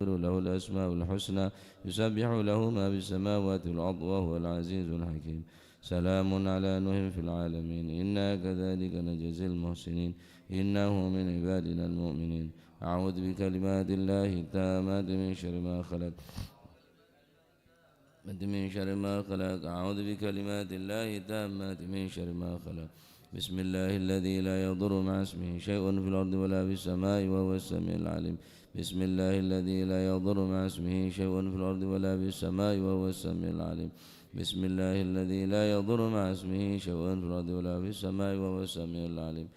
له الأسماء الحسنى يسبح له ما في السماوات والأرض وهو العزيز الحكيم. سلام على نوح في العالمين إنا كذلك نجزي المحسنين إنه من عبادنا المؤمنين. أعوذ بكلمات الله التامات من شر ما خلق أعوذ بكلمات الله التامات من شر ما خلق. بسم الله الذي لا يضر مع اسمه شيء في الأرض ولا في السماء وهو السميع العليم. بسم الله الذي لا يضر مع اسمه شيء في الأرض ولا في السماء وهو السميع العليم. بسم الله الذي لا يضر مع اسمه شيء في الأرض ولا في السماء وهو السميع العليم.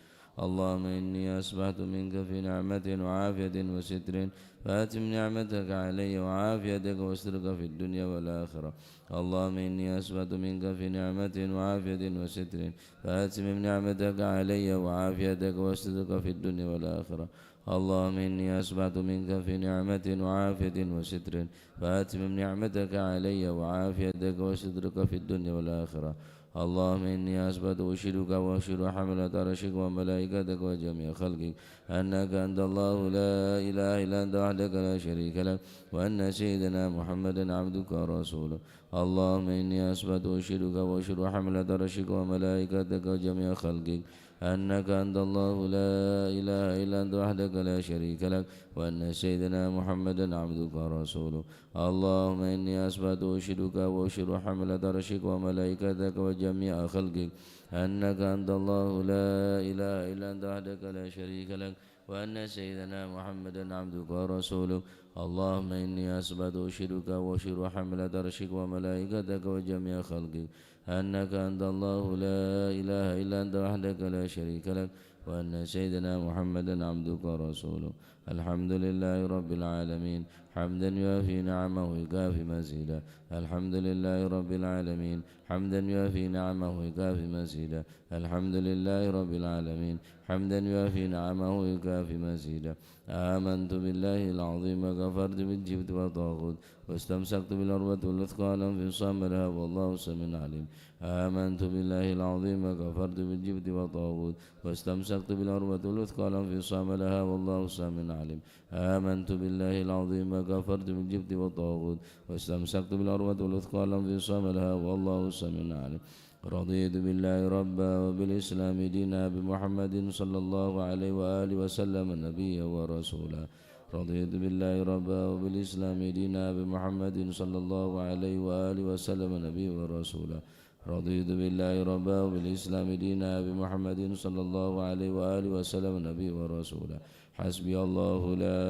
اللهم إني أسبحت منك في نعمة وعافية وستر فأتم نعمتك علي وعافيتك واسترك في الدنيا والآخرة. اللهم إني أسبحت منك في نعمة وعافية وستر فأتم نعمتك علي وعافيتك واسترك في الدنيا والآخرة. اللهم إني أسبحت منك في نعمة وعافية وستر فأتم نعمتك علي وعافيتك واسترك في الدنيا والآخرة. اللهم إني أثبت أشهدك وأشهد حملة عرشك وملائكتك وجميع خلقك أنك أنت الله لا إله إلا أنت وحدك لا شريك لك وأن سيدنا محمدا عبدك ورسولك. اللهم إني أثبت أشهدك وأشهد حملة عرشك وملائكتك وجميع خلقك أنك أنت الله لا إله إلا أنت وحدك لا شريك لك وأن سيدنا محمدا عبدك ورسوله. اللهم إني أثبت أشهدك وأشهد حملة عرشك وملائكتك وجميع خلقك أنك أنت الله لا إله إلا أنت وحدك لا شريك لك وأن سيدنا محمدا عبدك ورسولك. اللهم إني أثبت أشهدك وأشهد حملة عرشك وملائكتك وجميع خلقك أنك أنت الله لا إله إلا أنت وحدك لا شريك لك وأن سيدنا محمدا عبدك ورسوله. الحمد لله رب العالمين حمدا يوافي نعمه ويكافي مزيدا. الحمد لله رب العالمين حمدا يوافي نعمه ويكافي مزيدا. الحمد لله رب العالمين حمدا يوافي نعمه ويكافي مزيدا. آمنت بالله العظيم وكفرت بالجبت والطاغوت واستمسكت بالعروة الوثقى لا انفصام لها والله سميع عليم. آمنت بالله العظيم وكفرت بالجبت والطاغوت واستمسكت بالعروة الوثقى لا انفصام لها والله سميع عليم. آمنت بالله العظيم وكفرت بالجبت والطاغوت واستمسكت بالعروة الوثقى لا انفصام لها والله سميع عليم. رضيت بالله ربا وبالإسلام دينا بمحمد صلى الله عليه وآله وسلم نبيا ورسولا. رضيت بالله ربا وبالإسلام دينا بمحمد صلى الله عليه وآله وسلم نبيا ورسولا. رضيت بالله ربا وبالإسلام دينا بمحمد صلى الله عليه وآله وسلم نبيا ورسولا. حسبي الله لا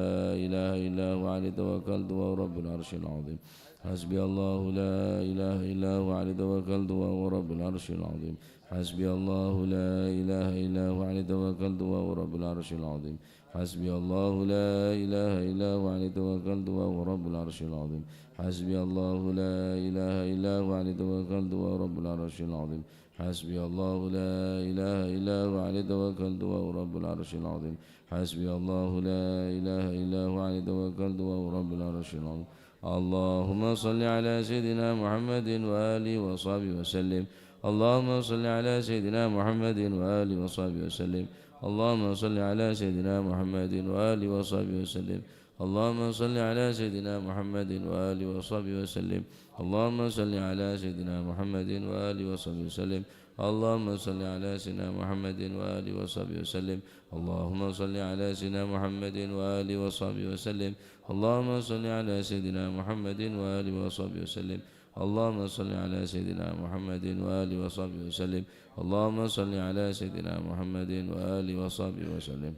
إله إلا هو عليه توكلت وهو رب العرش العظيم. حسبي الله لا إله إلا هو عليه توكلت وهو رب العرش العظيم. حسبي الله لا إله إلا هو عليه توكلت وهو رب العرش العظيم. حسبي الله لا إله إلا هو عليه توكلت وهو رب العرش العظيم. حسبي الله لا إله إلا هو عليه توكلت وهو رب العرش العظيم. حسبي الله لا إله إلا هو عليه توكلت وهو رب العرش العظيم. حسبي الله لا إله إلا هو عليه توكلت وهو رب العرش العظيم. اللهم صل على سيدنا محمد وآله وصحبه وسلم. اللهم صل على سيدنا محمد وآله وصحبه وسلم. اللهم صل على سيدنا محمد وآله وصحبه وسلم. اللهم صل على سيدنا محمد وآله وصحبه وسلم. اللهم صل على سيدنا محمد وآله وصحبه وسلم. اللهم صل على سيدنا محمد وآله وصحبه وسلم. اللهم صل على سيدنا محمد وآله وصحبه وسلم. اللهم صل على سيدنا محمد وآله وصحبه وسلم. اللهم صل على سيدنا محمد وآله وصحبه وسلم. اللهم صل على سيدنا محمد وآله وصحبه وسلم.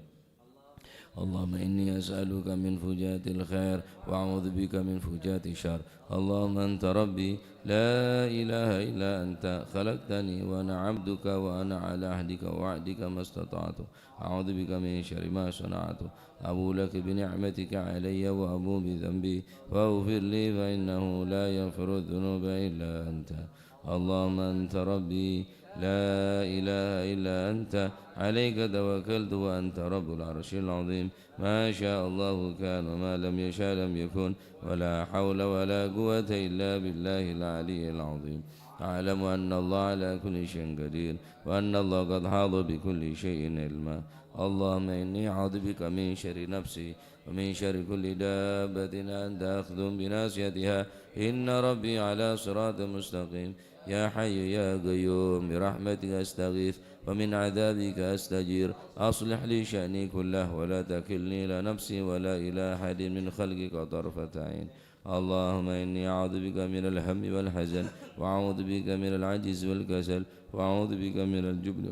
اللهم إني أسألك من فجات الخير وأعوذ بك من فجات الشر. اللهم أنت ربي لا إله إلا أنت خلقتني وأنا عبدك وأنا على عهدك ووعدك ما استطعت. أعوذ بك من شر ما صنعت. أبو لك بنعمتك علي وأبو بذنبي فاغفر لي فإنه لا يغفر الذنوب إلا أنت. اللهم أنت ربي لا إله إلا أنت عليك توكلت وأنت رب العرش العظيم. ما شاء الله كان وما لم يشاء لم يكن ولا حول ولا قوة إلا بالله العلي العظيم. أعلم أن الله على كل شيء قدير وأن الله قد حاط بكل شيء علما. اللهم إني أعوذ بك من شر نفسي ومن شر كل دابة أنت آخذ بناصيتها إن ربي على صراط مستقيم يا حي يا قيوم برحمتك أستغيث ومن عذابك أستجير أصلح لي شأني كله ولا تكلني إلى نفسي ولا إلى أحد من خلقك طرفة عين اللهم إني أعوذ بك من الهم والحزن وأعوذ بك من العجز والكسل وأعوذ بك من الجبن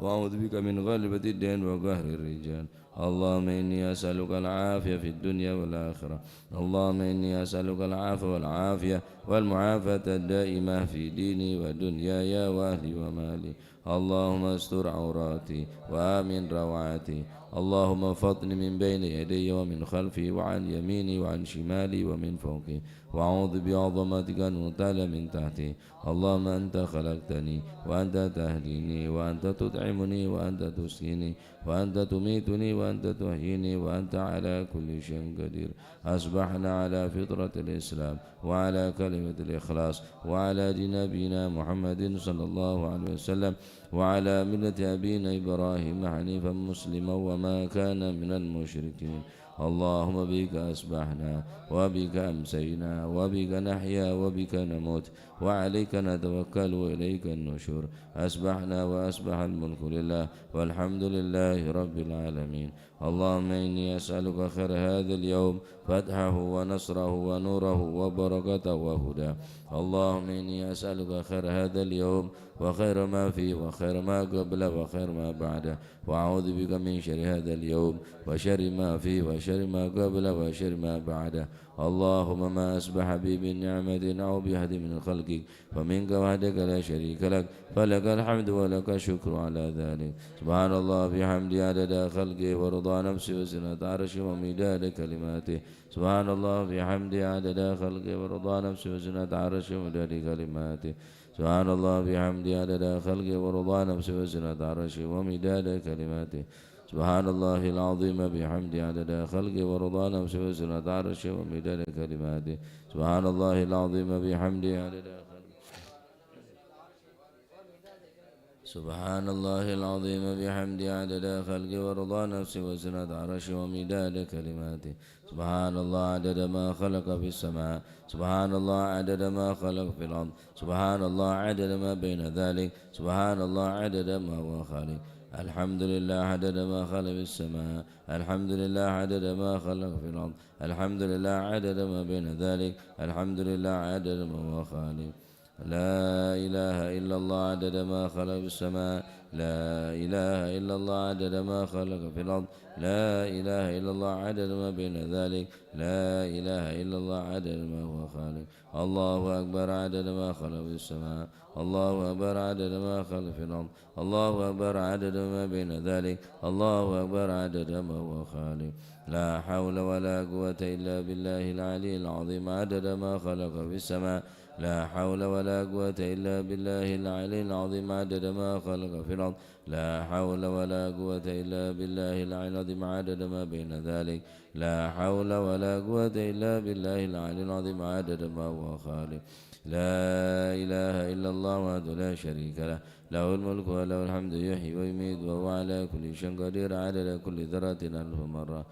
وأعوذ بك من غلبة الدين وقهر الرجال اللهم إني أسألك العافية في الدنيا والآخرة اللهم إني أسألك العافية والعافية والمعافاة الدائمة في ديني ودنياي وأهلي ومالي اللهم استر عوراتي وآمن روعاتي اللهم فضني من بين يدي ومن خلفي وعن يميني وعن شمالي ومن فوقي وأعوذ بعظمتك أن أغتال من تحتي اللهم أنت خلقتني وأنت تهديني وأنت تطعمني وأنت تسقيني وأنت تميتني وأنت تحييني وأنت على كل شيء قدير أصبحنا على فطرة الإسلام وعلى كلمة الإخلاص وعلى دين نبينا محمد صلى الله عليه وسلم وعلى ملة أبينا إبراهيم حنيفا مسلما وما كان من المشركين اللهم بك أصبحنا وبك أمسينا وبك نحيا وبك نموت وعليك نتوكل وإليك النشور أصبحنا وأصبح الملك لله والحمد لله رب العالمين اللهم إني أسألك خير هذا اليوم فتحه ونصره ونوره وبركته وهداه اللهم إني أسألك خير هذا اليوم وخير ما فيه وخير ما قبله وخير ما بعده وأعوذ بك من شر هذا اليوم وشر ما فيه وشر ما قبله وشر ما بعده اللهم ما أصبح بي من نعمة أو بأحد من خلقك فمنك وحدك لا شريك لك فلك الحمد ولك الشكر على ذلك سبحان الله بحمده عدد خلقه ورضا نفسه وزنة عرشه ومداد كلماته سبحان الله بحمده عدد خلقه ورضا نفسه وزنة عرشه ومداد كلماته سبحان الله بحمده عدد خلقه ورضا نفسه وزنة عرشه ومداد كلماته سبحان الله العظيم بحمده عدد خلقه ورضا نفسه وزنة عرشه ومداد كلماته سبحان الله العظيم بحمده عدد سبحان الله العظيم بحمده عدد خلقه ورضا نفسه وزنة عرشه ومداد كلماته سبحان الله عدد ما خلق في السماء سبحان الله عدد ما خلق في الأرض سبحان الله عدد ما بين ذلك سبحان الله عدد ما هو خالق الحمد لله عدد ما خلق في السماء الحمد لله عدد ما خلق في الأرض الحمد لله عدد ما بين ذلك الحمد لله عدد ما هو خالق لا إله إلا الله عدد ما خلق في السماء لا إله إلا الله عدد ما خلق في الأرض لا إله إلا الله عدد ما بين ذلك لا إله إلا الله عدد ما هو خالق الله أكبر عدد ما خلق في السماء الله أكبر عدد ما خلق في الأرض الله أكبر عدد ما بين ذلك الله أكبر عدد ما هو خالق لا حول ولا قوة إلا بالله العلي العظيم عدد ما خلق في السماء لا حول ولا قوة إلا بالله العلي العظيم عدد ما خلق في الأرض لا حول ولا قوة إلا بالله العلي العظيم عدد ما بين ذلك لا حول ولا قوة إلا بالله العلي العظيم عدد ما هو خالق لا إله إلا الله وحده لا شريك له له الملك وله الحمد يحيي ويميت وهو على كل شيء قدير عدد كل ذرة ألف مرة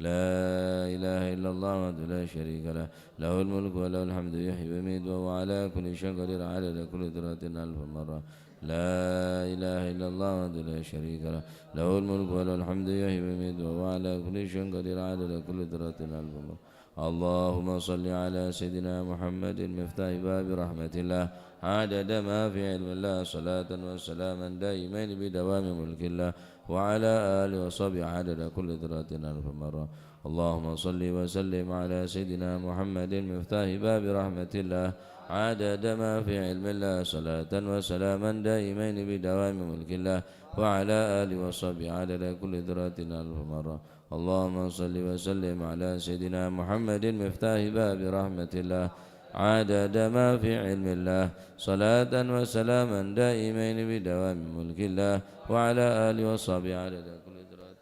لا إله إلا الله وحده لا شريك له له الملك وله الحمد يحيي ويميت وهو على كل شيء قدير عدد كل ذرة ألف مرة لا إله إلا الله وحده لا شريك له له الملك وله الحمد يحيي ويميت وهو على كل شيء قدير عدد كل ذرة ألف مرة اللهم صل على سيدنا محمد مفتاح باب رحمة الله عدد ما في علم الله صلاة وسلاما دائمين بدوام ملك الله وعلى آله وصحبه عدد كل ذرة ألف مرة اللهم صل وسلم على سيدنا محمد مفتاح باب رحمة الله عدد ما في علم الله صلاة وسلاما دائمين بدوام ملك الله وعلى آله وصحبه عدد كل ذرة ألف مرة اللهم صل وسلم على سيدنا محمد مفتاح باب رحمة الله عدد ما في علم الله صلاة وسلاما دائمين بدوام ملك الله وعلى آله وصحبه عدد كل ذرة.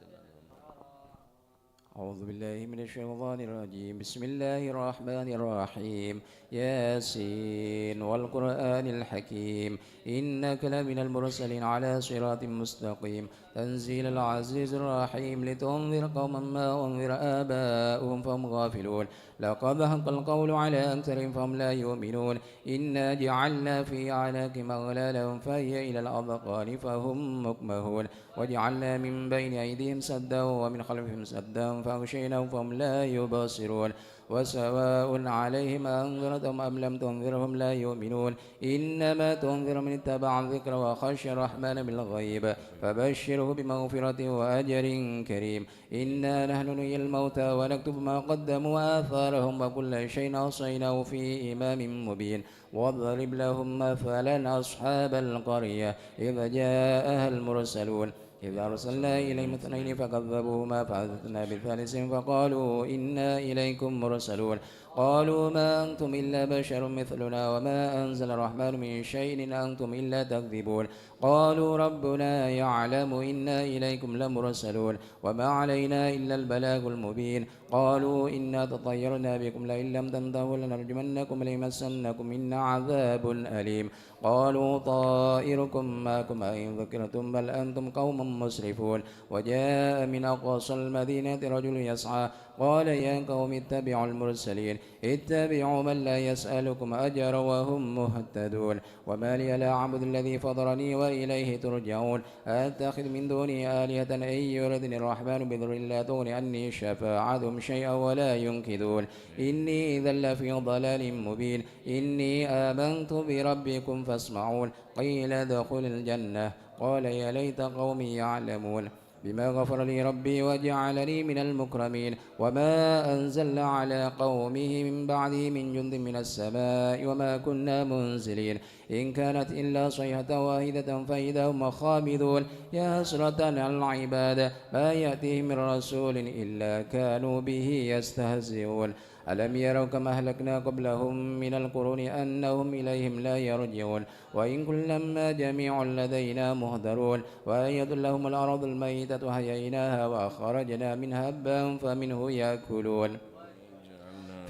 أعوذ بالله من الشيطان الرجيم بسم الله الرحمن الرحيم ياسين والقرآن الحكيم إنك لمن المرسلين على صراط مستقيم تنزيل العزيز الرحيم لتنذر قوما ما أنذر آباؤهم فهم غافلون لقد حق القول على أكثرهم فهم لا يؤمنون إنا جعلنا في أعناقهم أغلالا فهي إلى الأذقان فهم مكمهون وجعلنا من بين أيديهم سدا ومن خلفهم سدا فأغشيناهم فهم لا يبصرون وسواء عليهم أنذرتهم أم لم تنذرهم لا يؤمنون إنما تنذر من اتبع الذكر وخشى الرحمن بالغيب فبشره بمغفرة وأجر كريم إنا نحن نحيي الموتى ونكتب ما قدموا وآثارهم وكل شيء أحصيناه في إمام مبين واضرب لهم مثلا أصحاب القرية إذ جاءها المرسلون إذ أرسلنا إليهم اثنين فكذبوهما فعززنا بثالث فقالوا إنا إليكم مرسلون قالوا ما أنتم إلا بشر مثلنا وما أنزل الرحمن من شيء إن أنتم إلا تكذبون قالوا ربنا يعلم إنا إليكم لمرسلون وما علينا إلا البلاغ المبين قالوا إنا تطيرنا بكم لئن لم تنتهوا لنرجمنكم ليمسنكم منا عذاب أليم قالوا طائركم معكم أئن ذكرتم بل أنتم قوم مسرفون وجاء من أقصى المدينة رجل يسعى قال يا قوم اتبعوا المرسلين اتبعوا من لا يسألكم أجرا وهم مهتدون وما لي لا أعبد الذي فطرني وإليه ترجعون أتخذ من دونه آلهة إن يردني الرحمن بضر لا تغن عني شفاعتهم شيئا ولا ينقذون إني إذا لفي ضلال مبين إني آمنت بربكم فاسمعون قيل ادخل الجنة قال يا ليت قومي يعلمون بما غفر لي ربي وجعلني من المكرمين وما أنزلنا على قومه من بعده من جند من السماء وما كنا منزلين إن كانت إلا صيحة واحدة فإذا هم خامدون يا حسرة على العباد ما يأتيهم من رسول إلا كانوا به يستهزئون ألم يروا كما أهلكنا قبلهم من القرون أنهم إليهم لا يرجعون وإن كل لما جميع لدينا مهدرون وآية لهم الأرض الميتة أحييناها وأخرجنا منها حبا فمنه يأكلون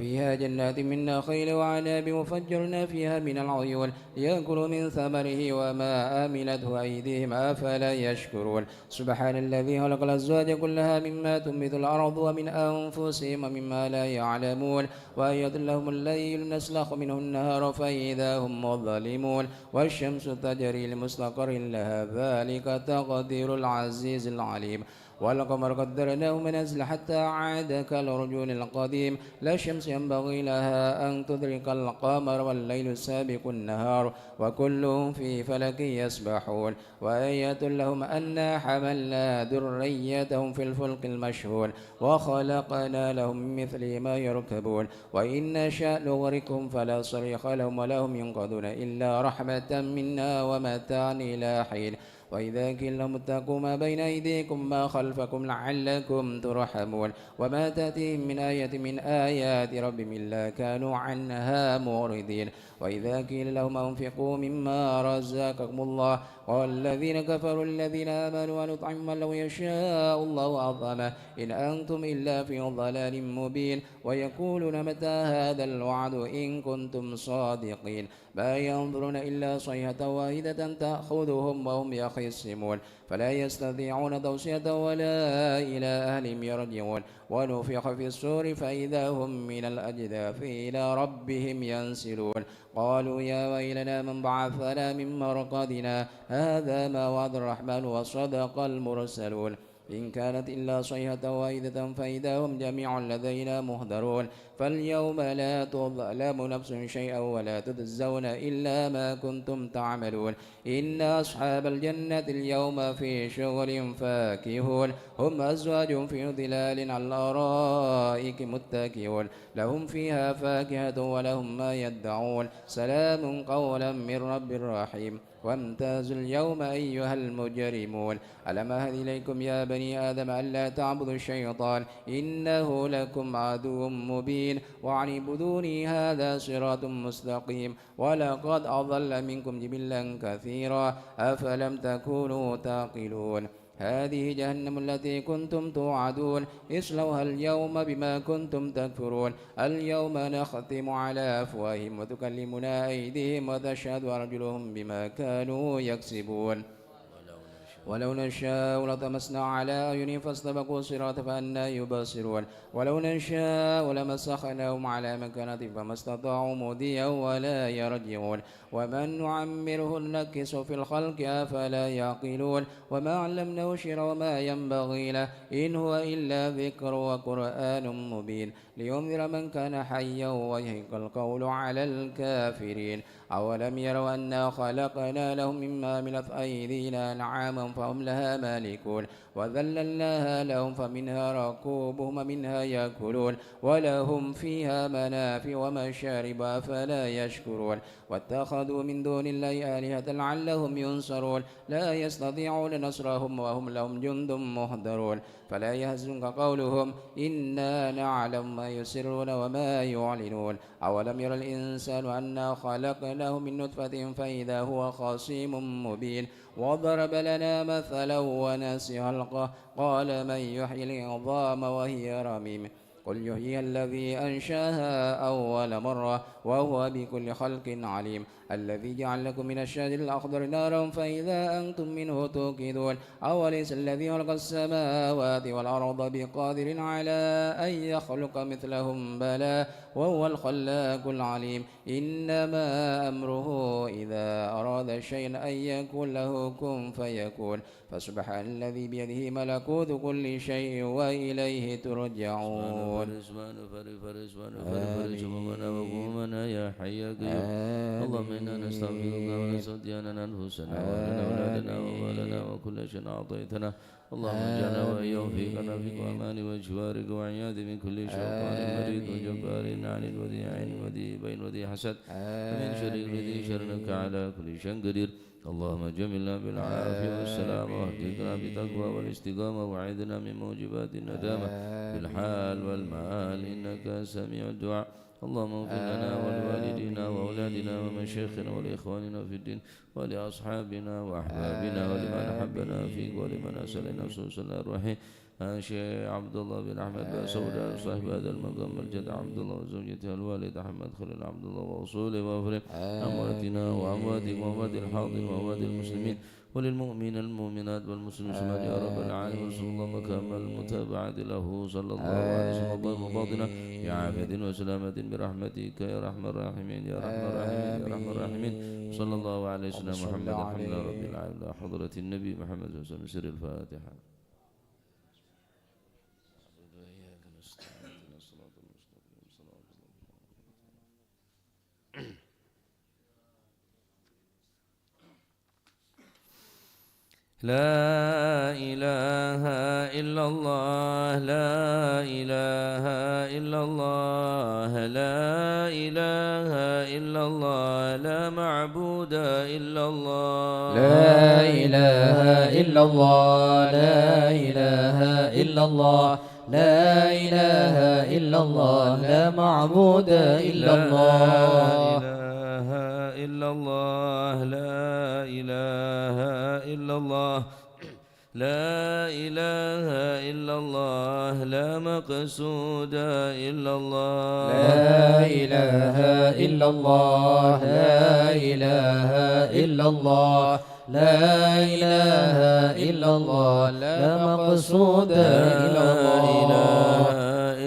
فيها جنات من نخيل وعناب وفجرنا فيها من العيون ليأكلوا من ثمره وما آمنته أيديهم أفلا يشكرون سبحان الذي خلق الأزواج كلها مما تنبت الأرض ومن أنفسهم ومما لا يعلمون وآية لهم الليل نسلخ منه النهار فإذا هم مظلمون والشمس تجري لمستقر لها ذلك تقدير العزيز العليم والقمر قدرناه منازل حتى عاد كالرجل القديم لا الشمس ينبغي لها أن تدرك القمر والليل سابق النهار وكلهم في فلك يسبحون وآية لهم أنا حملنا ذريتهم في الفلك المشحون وخلقنا لهم من مثله ما يركبون وإن نشأ نغرقهم فلا صريخ لهم ولا هم ينقذون إلا رحمة منا ومتاعا إلى حين وإذا قيل لهم اتقوا ما بين أيديكم ما خلفكم لعلكم ترحمون وما تأتيهم من آية من آيات ربهم إلا كانوا عنها معرضين وإذا قيل لهم أنفقوا مما رزقكم الله قال الذين كفروا الذين آمنوا ونطعم من لو يشاء الله أعظمه إن أنتم إلا في ضلال مبين ويقولون متى هذا الوعد إن كنتم صادقين ما ينظرون إلا صيحة واحدة تأخذهم وهم يخصمون فلا يستطيعون توصية ولا إلى أهلهم يرجعون ونفخ في الصور فإذا هم من الأجداث إلى ربهم ينسلون قالوا يا ويلنا من بعثنا من مرقدنا هذا ما وعد الرحمن وصدق المرسلون إن كانت إلا صيحة واحدة فإذا هم جميع لدينا مهدرون فاليوم لا تظلم نفس شيئا ولا تجزون إلا ما كنتم تعملون إن أصحاب الجنة اليوم في شغل فاكهون هم أزواج في ظلال على الأرائك متكئون لهم فيها فاكهة ولهم ما يدعون سلام قولا من رب رحيم وامتازوا اليوم أيها المجرمون ألم أهد إليكم يا بني آدم ألا تعبدوا الشيطان إنه لكم عدو مبين وأن اعبدوني هذا صراط مستقيم ولقد أضل منكم جبلا كثيرا أفلم تكونوا تعقلون هذه جهنم التي كنتم توعدون اصلوها اليوم بما كنتم تكفرون اليوم نختم على أفواههم وتكلمنا أيديهم وتشهد أرجلهم بما كانوا يكسبون ولو نشاء لطمسنا على أعينهم فاستبقوا الصراط فأنى يبصرون ولو نشاء لمسخناهم على مكانتهم فما استطاعوا مضيا ولا يرجعون ومن نعمره نكس في الخلق أفلا يعقلون وما علمناه الشعر وما ينبغي له إن هو إلا ذكر وقرآن مبين لينذر من كان حيا ويحق القول على الكافرين أولم يروا أنا خلقنا لهم مما عملت أيدينا أنعاما فهم لها مالكون وذللناها لهم فمنها ركوبهم ومنها يأكلون ولهم فيها منافع ومشارب أفلا يشكرون واتخذوا من دون الله آلهة لعلهم ينصرون لا يستطيعون نصرهم وهم لهم جند محضرون فلا يحزنك قولهم إنا نعلم ما يسرون وما يعلنون أولم ير الإنسان أنا خلقناه من نطفة فإذا هو خصيم مبين وضرب لنا مثلا ونسي خلقه قال من يحيي العظام وهي رميم قل يحيي الذي أنشاها أول مرة وهو بكل خلق عليم الذي جعل لكم من الشجر الأخضر نارا فإذا أنتم منه توقدون أوليس الذي خلق السماوات والأرض بقادر على أن يخلق مثلهم بلى وهو الخلاق العليم إنما أمره إذا أراد شيئا أن يكون له كن فيكون فسبحان الذي بيده ملكوت كل شيء وإليه ترجعون يا حي يا قيوم اللهم إنا نستغفرك ونستهدينا أنفسنا وأهلنا وأولادنا وأموالنا وكل شيء أعطيتنا اللهم اجعلنا وإياهم في كنفك وأمان وجوارك وعياذ من كل شيطان مريض وجبار عنيد وذي عين وذي بين وذي حسد ومن شر الذي شرك على كل شيء قدير اللهم جملنا بالعافية والسلام واهدنا بالتقوى والاستقامة وعيذنا من موجبات الندامة بالحال والمآل إنك سميع الدعاء اللهم اغفر لنا ولوالدينا وأولادنا ومشايخنا ولإخواننا في الدين ولأصحابنا وأحبابنا ولمن أحبنا فيك ولمن أسألنا صلى الرحيم شيخ عبد الله بن أحمد بأسودة صاحب هذا المقام الجد عبد الله وزوجته الوالد أحمد خليل عبد الله وأصوله وأفرق أمواتنا وأمواتك وأموات الحاضر وأموات المسلمين وللمؤمنين المؤمنات والمسلمين يا رب العالمين وصلى الله مكامل المتابعة له صلى الله عليه وسلم وباطنا يا عافية وسلامة برحمتك يا رحمن الراحمين يا رحمن الراحمين يا رحمن الراحمين صلى الله عليه وسلم محمد الحمد لله رب العالمين حضرة النبي محمد صلى الله عليه وسلم سر الفاتحة. لا إله إلا الله لا إله إلا الله لا إله إلا الله لا معبود إلا الله لا إله إلا الله لا إله إلا الله لا إله إلا الله لا معبود إلا الله إلا الله لا إله إلا الله لا إله إلا الله لا مقصود إلا الله لا إله إلا الله لا إله إلا الله لا إله إلا الله لا مقصود إلا الله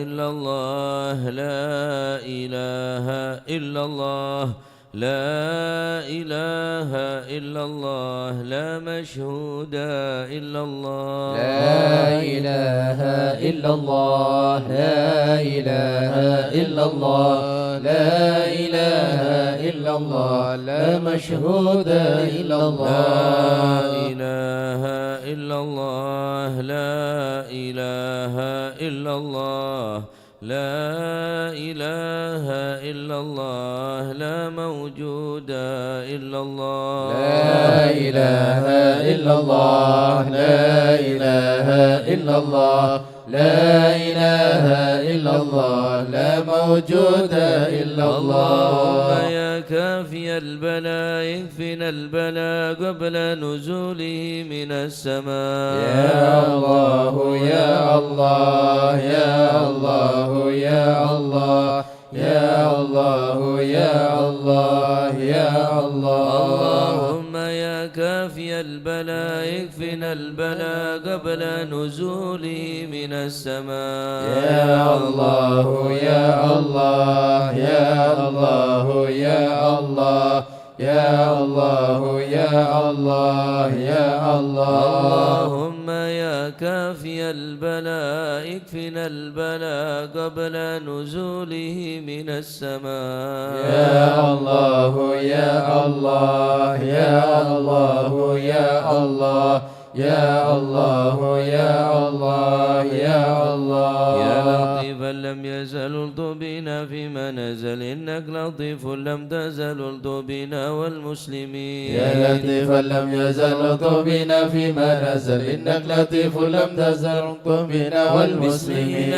إلا الله لا إله إلا الله لا إله إلا الله لا مشهود إلا الله لا إله إلا الله لا إله إلا الله لا إله إلا الله لا مشهود إلا الله لا إله إلا الله لا إله إلا الله لا إله إلا الله لا موجود إلا الله لا إله إلا الله لا إله إلا الله لا إله إلا الله لا موجود إلا الله يا كافي البلاء يكفنا البلاء قبل نزوله من السماء يا الله يا الله يا الله يا الله يا الله يا الله يا الله اللهم يا كافي البلاء يكفنا البلاء قبل نزوله من السماء. يا الله يا الله يا الله يا الله يا الله يا الله يا الله. اللهم يا كافي البلاء اكفنا البلاء قبل نزوله من السماء. يا الله يا الله يا الله يا الله يا الله يا الله يا الله. يا لطيفا لم يزل الطف بنا فيما نزل إنك لطيف لم تزل الطف بنا والمسلمين. يا لطيفا لم يزل الطف بنا فيما نزل إنك لطيف لم تزل الطف بنا والمسلمين.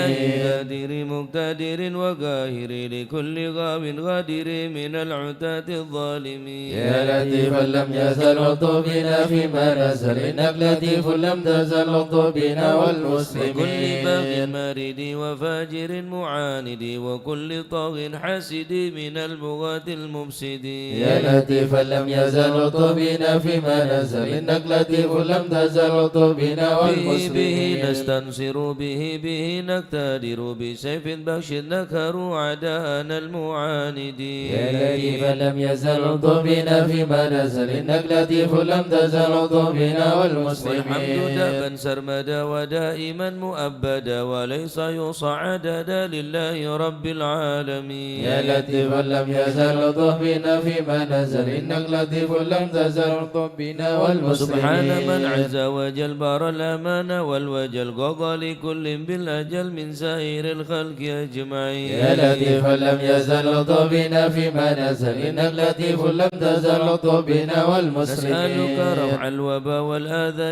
قادر مقتدر وقاهر لكل غاب غادر من العتاة الظالمين. يا لطيفا لم يزل الطف بنا فيما نزل إنك لطيف لم تزل الطف بنا والمسلمين. وكل باغ مارد وفاجر معاند وكل طاغ حاسد من البغاة المفسدين. يا لطيفا لم يزل الطف بنا فيما نزل إنك لطيف لم تزل الطف بنا والمسلمين. به نستنصر به نقتدر بسيف بخش نكر عدانا المعاندين. يا لطيفا لم يزل الطف بنا فيما نزل إنك لطيف لم تزل الطف بنا والمسلمين. والحمد دابا سرمدا ودائما مؤبدا وليس يوصى عددا لله رب العالمين. يا لطيفا لم يزل الطف بنا فيما نزل إنك لطيف لم تزل الطف بنا والمسلمين. سبحان من عز وجل بار الأمان والوجل قضى لكل بالأجل من سائر الخلق أجمعين. يا لطيفا لم يزل الطف بنا فيما نزل إنك لطيف لم تزل الطف بنا والمسلمين. نسألك رفع الوباء والآذى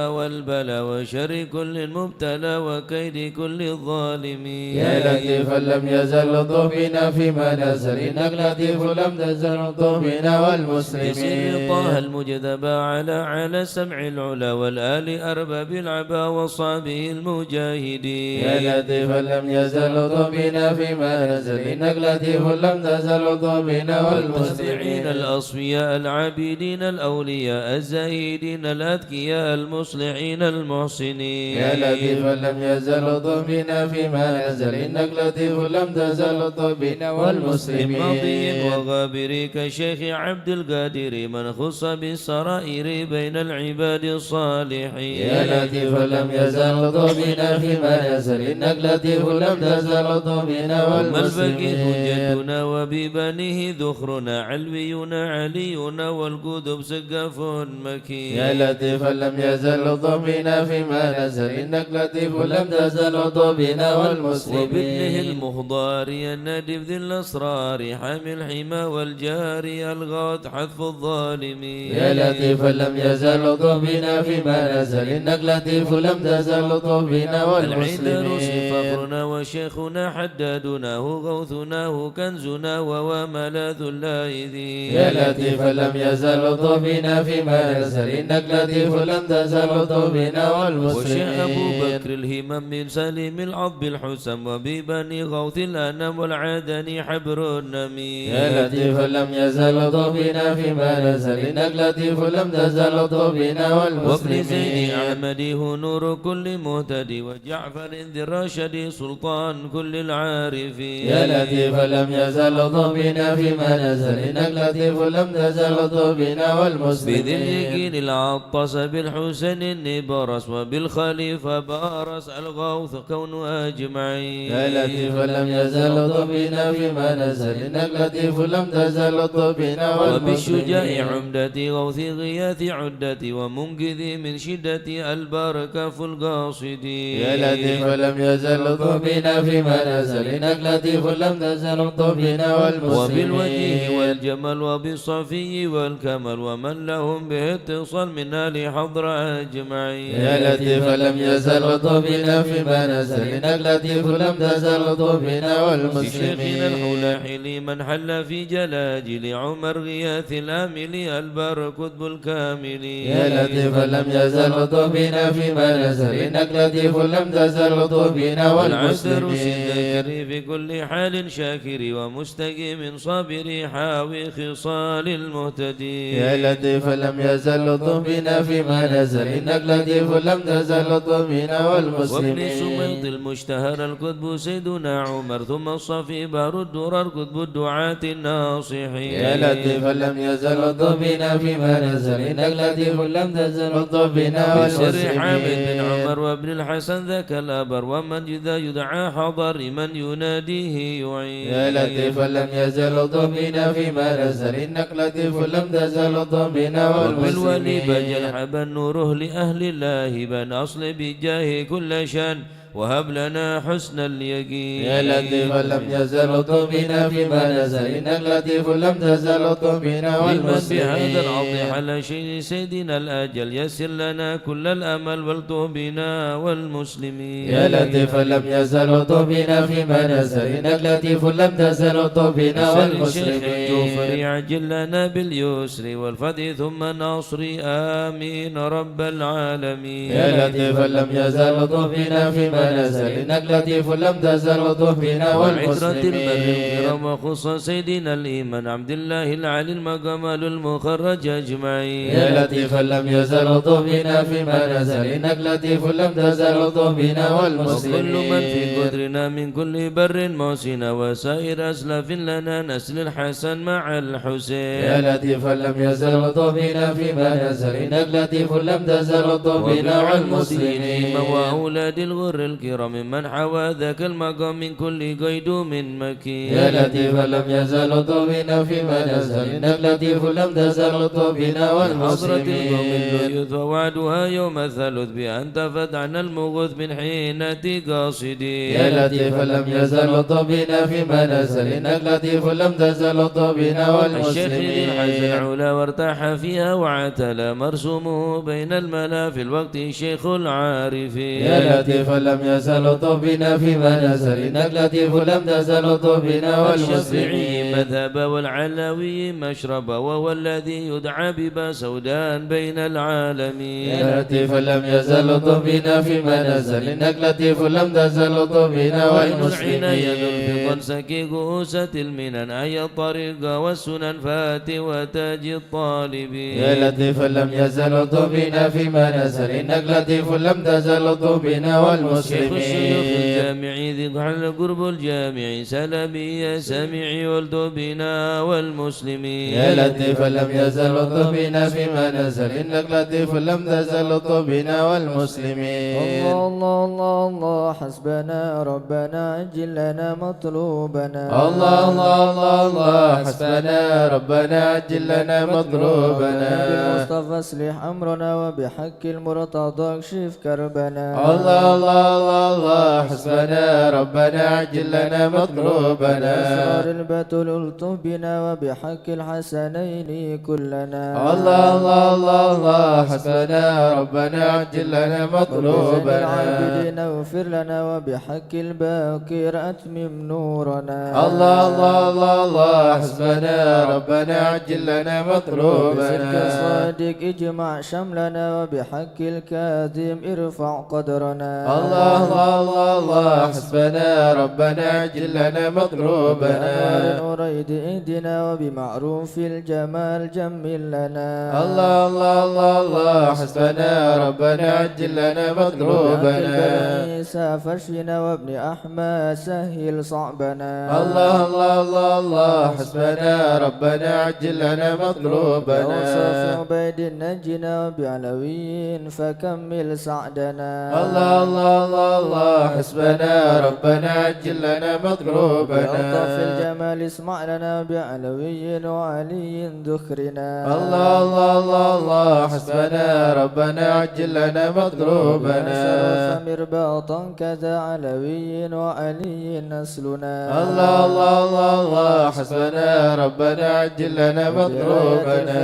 والبلاء وشر كل مبتلى وكيد كل الظالمين. يا لطيفا لم يزل الطف بنا فيما نزل إنك لطيف لم تزل الطف بنا والمسلمين. بسر طه المجتبى على سمع العلا والآل أرباب العبا وصابه المجاهدين. يا لطيفا لم يزل الطف بنا فيما نزل إنك لطيف لم تزل الطف بنا والمسلمين. الأصفياء العابدين الأولياء الزاهدين الأذكياء المصلحين المحسنين. يا لطيفا لم يزل الطف بنا فيما نزل إنك لطيف لم تزل الطف بنا والمسلمين. ماضي وغابر كشيخ عبد القادر من خص بالسرائر بين العباد الصالحين. يا لطيفا لم يزل الطف بنا فيما نزل إنك لطيف لم تزل الطف بنا والمسلمين. حجتنا وببنيه ذخرنا علوينا علينا والقدب سقف مكين. يا لطيفا لم يزل الطف بنا فيما نزل إنك لطيف لم تزل الطف بنا والمسلمين. وبابنه المخضار الندب ذي الأسرار حامي الحمى والجاري الغاث حذف الظالمين. يا لطيفا لم يزل الطف بنا فيما نزل إنك لطيف لم تزل الطف بنا والمسلمين. فخرنا وشيخنا حدادناه غوثناه كنزنا وملاذ اللاذين. يا لطيفا لم يزل الطف بنا فيما نزل إنك لطيف لم تزل الطف بنا والمسلمين. وشيخ أبو بكر الهمم من سليم العضب الحسن وببني غوث الأنام والعدني حبر النمي. يا لطيفا لم يزل الطف بنا فيما نزل إنك لطيف لم تزل الطف بنا والمسلمين. وابن زيد أحمد هو نور كل مهتدي وجعفر ذي الرشد سلطان كل العارفين. يا لطيفا لم يزل الطف بنا فيما نزل إنك لطيف لم تزل الطف بنا والمسلمين. بذي اليقين العطس بالحسن النبرس وبالخليفة بارس الغوث كون أجمعين. يا لطيفا لم يزل الطف بنا فيما نزل إنك لطيف لم تزل الطف بنا والمسلمين. وبالشجاع عمدتي غوث غياث عدتي ومنقذي من شدة البركة في القاصدين. يا لطيفا لم يزل الطف بنا فيما نزل إنك لطيف لم تزل الطف بنا والمسلمين. وبالوجه والجمال وبالصفي والكمال ومن لهم به اتصال من آل حضر أجمعين. يا لطيفا لم يزل الطف بنا فيما نزل إنك لطيف لم تزل طبنا بشيخنا والمسلمين الحلاحل من حل في جلاجل عمر غياث الآمل البار كتب الكامل يا لطيفا لم يزل طبنا فيما نزل إنك لطيف لم تزل طبنا والعسر والمسلمين في كل حال شاكر ومستقيم صابر حاوي خصال المهتدين يا لطيفا لم يزل طبنا فيما نزل إنك لطيف لم تزل طبنا وابن والمسلمين سميط المشتهر الكتب سيدنا عمر ثم الصفي بار الدرر كتب الدعاة الناصحين يا لطيفا لم يزل طبنا فيما نزل إنك لطيف لم تزل طبنا بسر حامد بن والمسلمين عمر وابن الحسن ذاك الأبر ومن إذا يدعى حضر من يناديه يعين يا لطيفا لم يزل طبنا فيما نزل إنك لطيف لم تزل طبنا وبالولي بجل والمسلمين حبا نوره لأهل الله بن أصل بجاه كل شان وهب لنا حسن اليقين يا لطيفا لم يزل طبنا فيما نزل إنك لطيف لم تزل طبنا لمن بهذا والمسلمين العظيم على شيء سيدنا الأجل يسر لنا كل الأمل والطه بنا والمسلمين يا لطيفا لم يزل طبنا فيما نزل إنك لطيف لم تزل طبنا والمسلمين والمسلمين عجل لنا باليسر والفتح ثم النصر آمين رب العالمين يا لطيفا لم يزل طبنا فيما نزل إنك لطيف لم تزل طبنا وعترة البر والمسلمين الكرام وخص سيدنا الإيمان عبد الله العلي المقامل المخرج أجمعين يا لطيفا لم يزل طبنا فيما نزل إنك لطيف لم تزل طبنا وكل من والمسلمين في قدرنا من كل بر محسن وسائر أسلاف لنا نسل الحسن مع الحسين يا لطيفا لم يزل طبنا فيما نزل إنك لطيف لم تزل طبنا والمسلمين وأولاد الغر الكرام من حوى ذاك المقام من كل قيد من مكين يا لطيفا لم يزل طبنا فيما نزل إنك لطيف لم تزل طبنا حضرة القوم والمسلمين الليث ووعدها يوم الثالث بأن تفتحنا المغوث من حين قاصدين يا لطيفا لم يزل طبنا فيما نزل إنك لطيف لم تزل طبنا الشيخ ذي الحزن والمسلمين علا وارتاح فيها وعتلى مرسومه بين الملا في الوقت شيخ العارفين يا لطيفا لم يزل طبنا فيما نزل إنك لطيف لم تزل طبنا الشافعي والمسلمين مذهب والعلوي مشرب وهو الذي يدعى ببا سودان بين العالمين يا لطيفا لم يزل طبنا فيما نزل إنك لطيف لم تزل طبنا وإن العناية والمسلمين ذو سكي كؤوسة المنن أي الطريق والسنن فات وتاج الطالبين يا لطيفا لم يزل طبنا فيما نزل إنك لطيف لم تزل طبنا شيخ الشيوخ والمسلمين الجامعي ذي القرب الجامعي سلبي يا سامعي والدبنا والمسلمين يا لطيفا لم يزل طبنا فيما نزل إنك لطيف لم تزل طبنا والمسلمين الله الله الله الله حسبنا ربنا عجل لنا مطلوبنا الله الله الله الله حسبنا ربنا عجل لنا مطلوبنا بالمصطفى اصلح أمرنا وبحق المرتضى اكشف كربنا الله الله الله الله حسبنا ربنا عجل لنا مطلوبنا أسرار البتول الطف بنا وبحق الحسنين كلنا الله الله الله الله حسبنا ربنا عجل لنا وبزين مطلوبنا العابدين اغفر لنا وبحق الباقي أتمم نورنا الله الله الله الله حسبنا ربنا عجل لنا بصدق مطلوبنا الصادق اجمع شملنا وبحق الكاظم ارفع قدرنا الله الله الله الله حسبنا ربنا عجل لنا مطلوبنا بأنوار أريد اهدنا وبمعروف الجمال جمل لنا الله الله الله الله حسبنا ربنا عجل لنا مطلوبنا سافرشنا وابن أحمد سهل صعبنا الله الله الله الله حسبنا ربنا عجل لنا مطلوبنا وصف عبيد نجنا وبعلوي فكمل سعدنا الله الله الله الله حسبنا ربنا عجل لنا مطلوبنا في الجمال اسمع لنا بعلوي وعلي ذكرنا الله الله الله الله حسبنا ربنا عجل لنا مطلوبنا شرف مرباطا كذا علوي وعلي نسلنا الله الله الله الله حسبنا ربنا عجل لنا مطلوبنا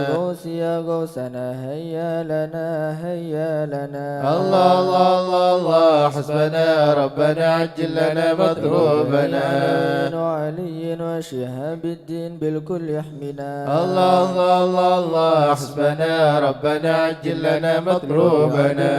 الغوث يا غوثنا هيا لنا هيا لنا الله الله الله الله حسبنا ربنا عجل لنا مطلوبنا وعلي وشهاب الدين بالكل يحمنا الله الله الله الله حسبنا ربنا عجل لنا مطلوبنا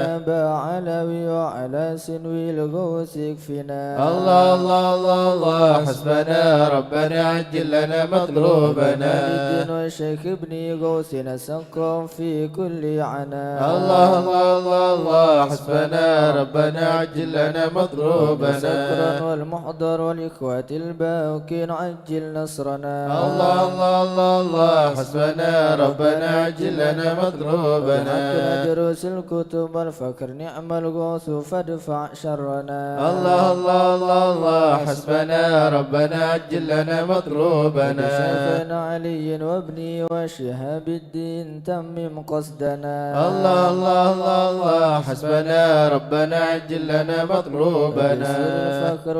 يا با علوي وعلى سنوي الغوث يكفنا الله الله الله الله حسبنا ربنا عجل لنا مطلوبنا الدين والشيخ ابني غوثنا سقم في كل عنا الله الله الله الله حسبنا ربنا عجل لنا مطلوبنا سكرا والمحضر والإخوة الباقين عجل نصرنا الله الله الله الله حسبنا ربنا عجل لنا مطلوبنا دروس الكتب والفكر نعم الغوث فادفع شرنا الله الله الله الله حسبنا ربنا عجل لنا مطلوبنا شيخنا علي وابني وشهاب الدين تمم قصدنا الله الله الله الله حسبنا ربنا عجل لنا مطلوبنا الفخر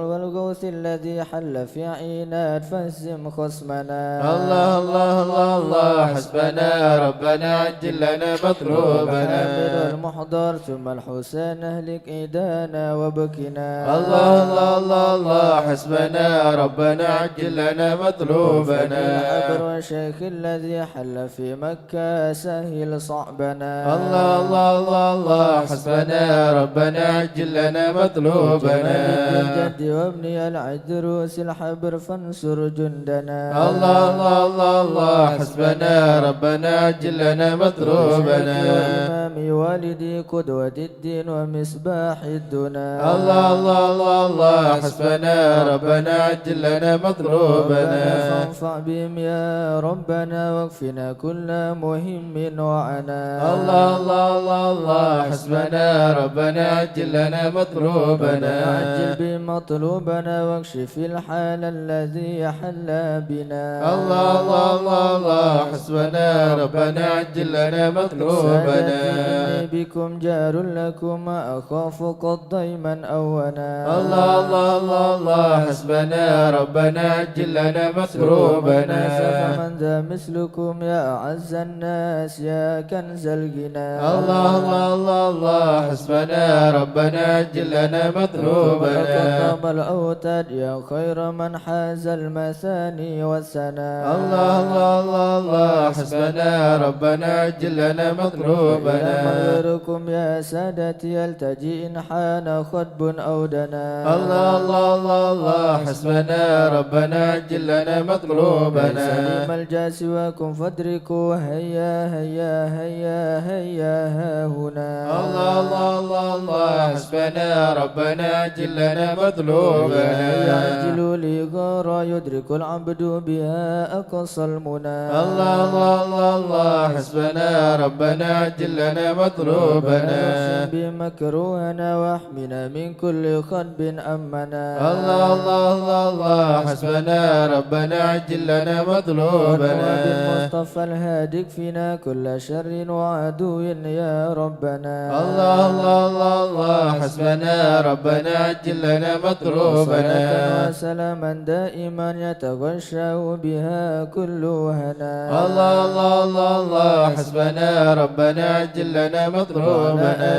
والغوث الذي حل في عينات فهزم خصمنا الله الله الله الله حسبنا ربنا عجل لنا مطلوبنا المحضر ثم الحسين اهلك ايدانا وبكنا الله الله الله الله حسبنا ربنا عجل لنا مطلوبنا العبر الشيخ الذي حل في مكة سهل صعبنا الله الله الله الله حسبنا ربنا عجل لنا مطلوبنا الجد وابني العدروس الحبر فانصر جندنا الله الله الله الله حسبنا ربنا عجل لنا مطلوبنا وإمامي والدي قدوة الدين ومصباح الدنا الله الله الله الله حسبنا ربنا عجل لنا مطلوبنا فانفع بهم يا ربنا واكفنا كل مهم وعنا الله الله الله الله حسبنا ربنا عجل لنا مطلوبنا عجل بمطلوبنا واكشف الحال الذي حل بنا الله الله الله الله حسبنا ربنا عجل لنا مطلوبنا سادتي بكم جار لكم أخاف قد ضيما أونا الله الله الله الله حسبنا ربنا عجل لنا مطلوبنا فمن ذا مثلكم يا أعز الناس يا كنز الغنى الله الله الله الله حسبنا ربنا عجل لنا مطلوبنا وكتب الأوتاد يا خير من حاز المثاني والسنا الله الله الله الله حسبنا ربنا عجل لنا مطلوبنا غيركم يا سادتي يلتجي إن حان خطب أو دنا الله الله الله الله حسبنا ربنا عجل لنا مطلوبنا سليم الجاس وكن فادركوا هيا هيا هيا هيا ها هنا الله الله الله الله حسبنا ربنا عجل لنا مطلوبنا يعجل لي غارة يدرك العبد بها أقصى المنى الله الله الله الله حسبنا ربنا عجل لنا مطلوبنا بمكروهنا واحمنا من كل خطب أمنا الله الله الله الله حسبنا ربنا عجل لنا مطلوبنا بالمصطفى الهادي فينا كل شر وعدو يا ربنا الله الله الله الله حسبنا ربنا عجل لنا مطلوبنا وسلاما دائما يتغشى بها كل هنا الله الله الله الله حسبنا ربنا عجل لنا مطلوبنا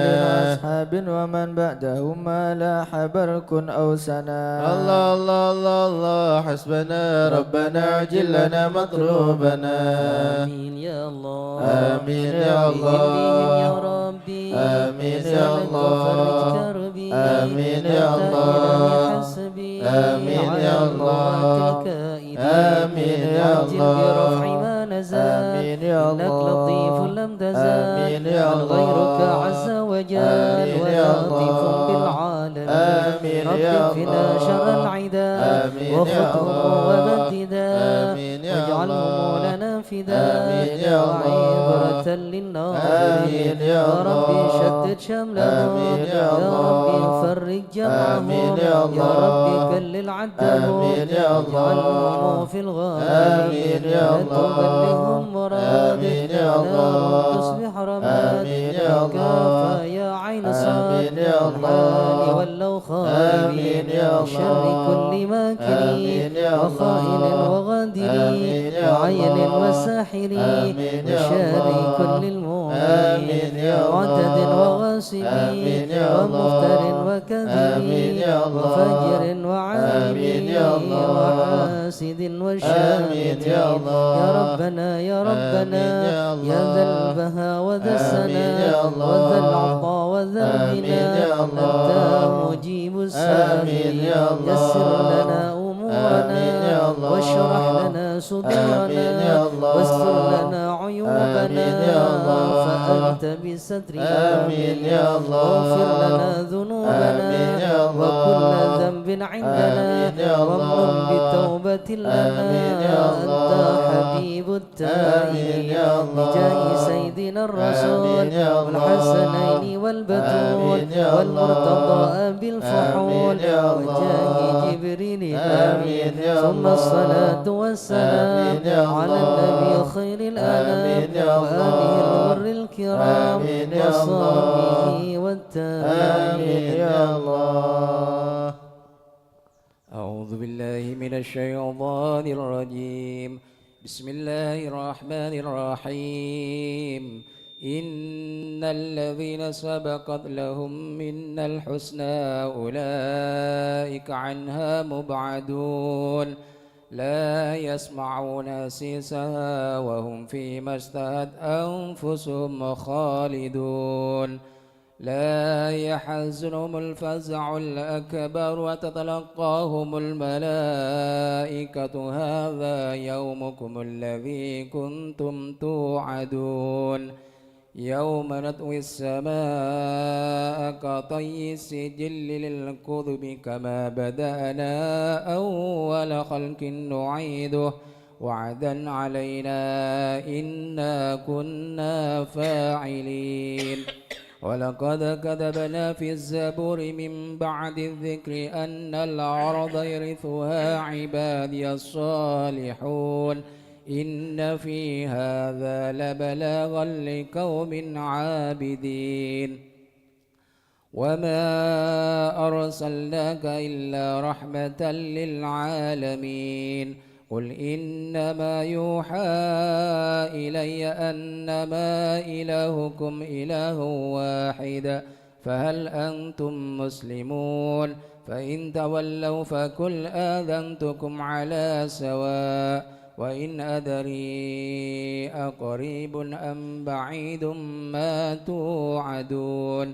أصحاب ومن بعدهم ما لاح برك أو سنا الله الله الله الله حسبنا ربنا عجل لنا مطلوبنا آمين يا الله آمين يا الله يا ربي آمين يا الله آمين يا الله آمين يا الله آمين يا الله آمين يا إنك الله لطيف لم تزال آمين يا الله غيرك عز وجل آمين يا ولطيف الله بالعالمين آمين رب يا اكفنا الله شر العداء آمين يا وخطهم الله وبددا آمين يا واجعلهم الله لنا فداء آمين يا الله وعبرة للناظرين آمين يا ربي الله شتت شملهم آمين يا يا ربي الله فرج جمعهم آمين يا يا الله ربي كلل عدهم آمين يا الله واجعلهم في الغالب آمين يا لا الله تبلغهم مرادك آمين يا نار الله تصبح رمادك آمين يا الله كافى يا عين صاد آمين يا الله ولو خائب وشر كل ماكر وخائن وغادر وعين وساحر وشر كل المؤمن معتد وغاصب ومفتر وكذب وفجر وعالم وحاسد وشامت يا ربنا يا ربنا يا ذا البهاء وذا السناء وذا العطاء وذا الغنى أنت مجيب السائل يسر لنا أمورنا واشرح لنا صدورنا واستر لنا عيوبنا فأنت بسترنا واغفر لنا ذنوبنا وكل ذنب عندنا وامن بتوبة لنا أنت حبيب التائبين بجاه سيدنا الرسول والحسنين والبتول والمرتضى بالفحول وجاه جبريل آمين ثم الصلاة والسلام على النبي خير الأنام وآله الغر الكرام وصحبه والتابعين يا الله. أعوذ بالله من الشيطان الرجيم. بسم الله الرحمن الرحيم. إن الذين سبقت لهم منا الحسنى أولئك عنها مبعدون لا يسمعون حسيسها وهم فيما اشتهت أنفسهم خالدون لا يحزنهم الفزع الأكبر وتتلقاهم الملائكة هذا يومكم الذي كنتم توعدون يوم نطوي السماء كطي السجل للكتب كما بدأنا أول خلق نعيده وعدا علينا إنا كنا فاعلين ولقد كتبنا في الزبور من بعد الذكر أن الأرض يرثها عبادي الصالحون إن في هذا لبلاغا لقوم عابدين وما أرسلناك إلا رحمة للعالمين قل إنما يوحى إلي أنما إلهكم إله واحد فهل أنتم مسلمون فإن تولوا فقل آذنتكم على سواء وإن أدري أقريب أم بعيد ما توعدون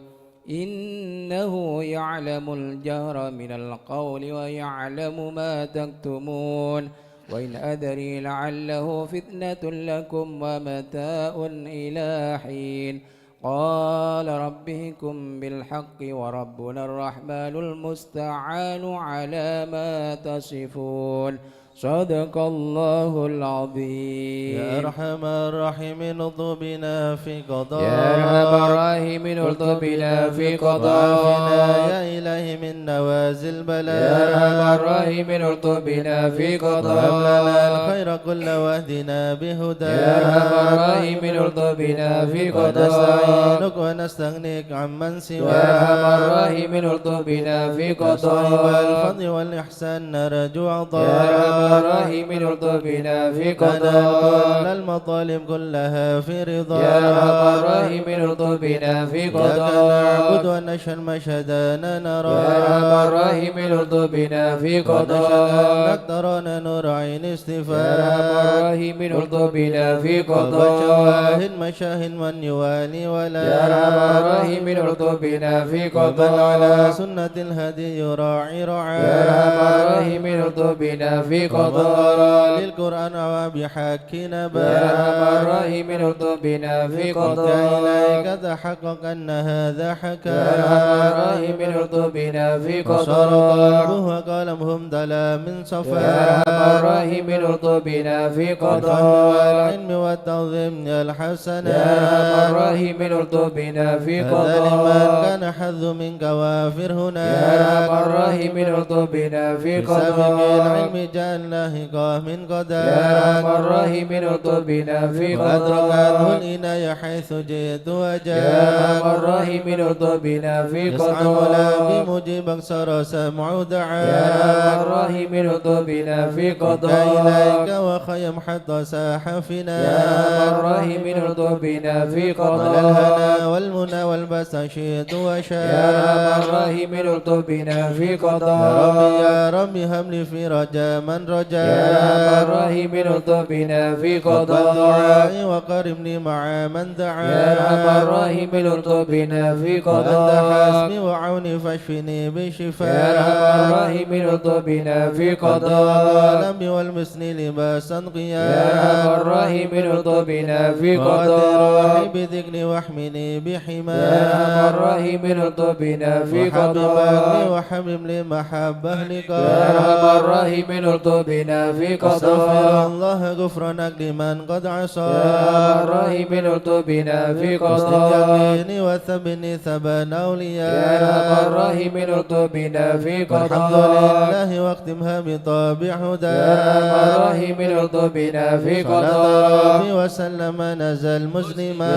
إنه يعلم الجهر من القول ويعلم ما تكتمون وإن أدري لعله فتنة لكم ومتاع إلى حين قال ربكم بالحق وربنا الرحمن المستعان على ما تصفون صدق الله العظيم. يا أرحم الراحمين الطف بنا في قضاء يا أرحم الراحمين الطف بنا في قضاء وعافنا يا إلهي من نوازل البلاء يا أرحم الراحمين الطف بنا في قضاء وهب لنا الخير كل واهدنا بهدى يا أرحم الراحمين الطف بنا في قضاء ونستعينك ونستغنيك عمن سواك يا أرحم الراحمين الطف بنا في قضاء والفضل والإحسان نرجو عطاء يا أرحم الراحمين الطف بنا في قضاء كل المطالب كلها في رضا يا أرحم الراحمين الطف بنا في قضاء نعبد ونشهد مشهدنا نرى يا أرحم الراحمين الطف بنا في قضاء نقدرنا نور عين استفاء يا أرحم الراحمين الطف بنا في قضاء وشواهد مشاهد من يوالي ولا يا أرحم الراحمين الطف بنا في ومن على قضاء سنة الهدي يراعي رعايا يا أرحم الراحمين الطف بنا في قضاء للقرآن وبحق نبا يا أرحم الراحمين الطف بنا في قضاء إليك تحقق أن هذا حكى يا أرحم الراحمين الطف بنا في وصار قضاء قلبه وقلمهم دلا من صفا يا أرحم الراحمين الطف بنا في والفهم قضاء والعلم والتعظيم الحسنى يا أرحم الراحمين الطب بنا في هذا لمن قضاء كان حظ منك وافر يا هناك أرحم الراحمين الطب بنا في بسبب قضاء العلم جعلناه من يا قداك أرحم الراحمين الطب بنا في وأدركته قضاء الإناية حيث جئت يا وجاك أرحم الراحمين الطب بنا في يسعى ولا قضاء بمجيبك صار سمع يا أرحم دعاك الراحمين الطب بنا في إليك قضاء وخيم حتى ساح يا فينا الراحمين الطب بنا في على قضاء الهنا والمنى والبساشيط يا وشاك الراحمين الطب بنا في يا قضاء ربي هب لي في رجاء من يا رجاك الراحمين الطب بنا في اقبل قضاء دعائي وقربني مع من يا دعاك الراحمين الطب بنا في وأنت قضاء حسبي وعوني فاشفني يا بشفاء الراحمين الطب بنا في قضاء والقلم والمسن لباسا يا قياك الراحمين الطب بنا في وغد قضاء روحي بذكري واحمني يا بحماك الراحمين الطب بنا في وحببني قضاء وحبب لي محبة يا لقاك الراحمين الطب بنا في أستغفر قضاء الله غفرانك لمن قد يا عصاك الراحمين الطب بنا في واصلح قضاء يقيني وثبني ثبان يا أولياء الراحمين الطب بنا في والحمد قضاء لله واختمها بطابع يا هداك الراحمين الطب بنا في صلاة قضاء ربي وسلم نزل يا مسلما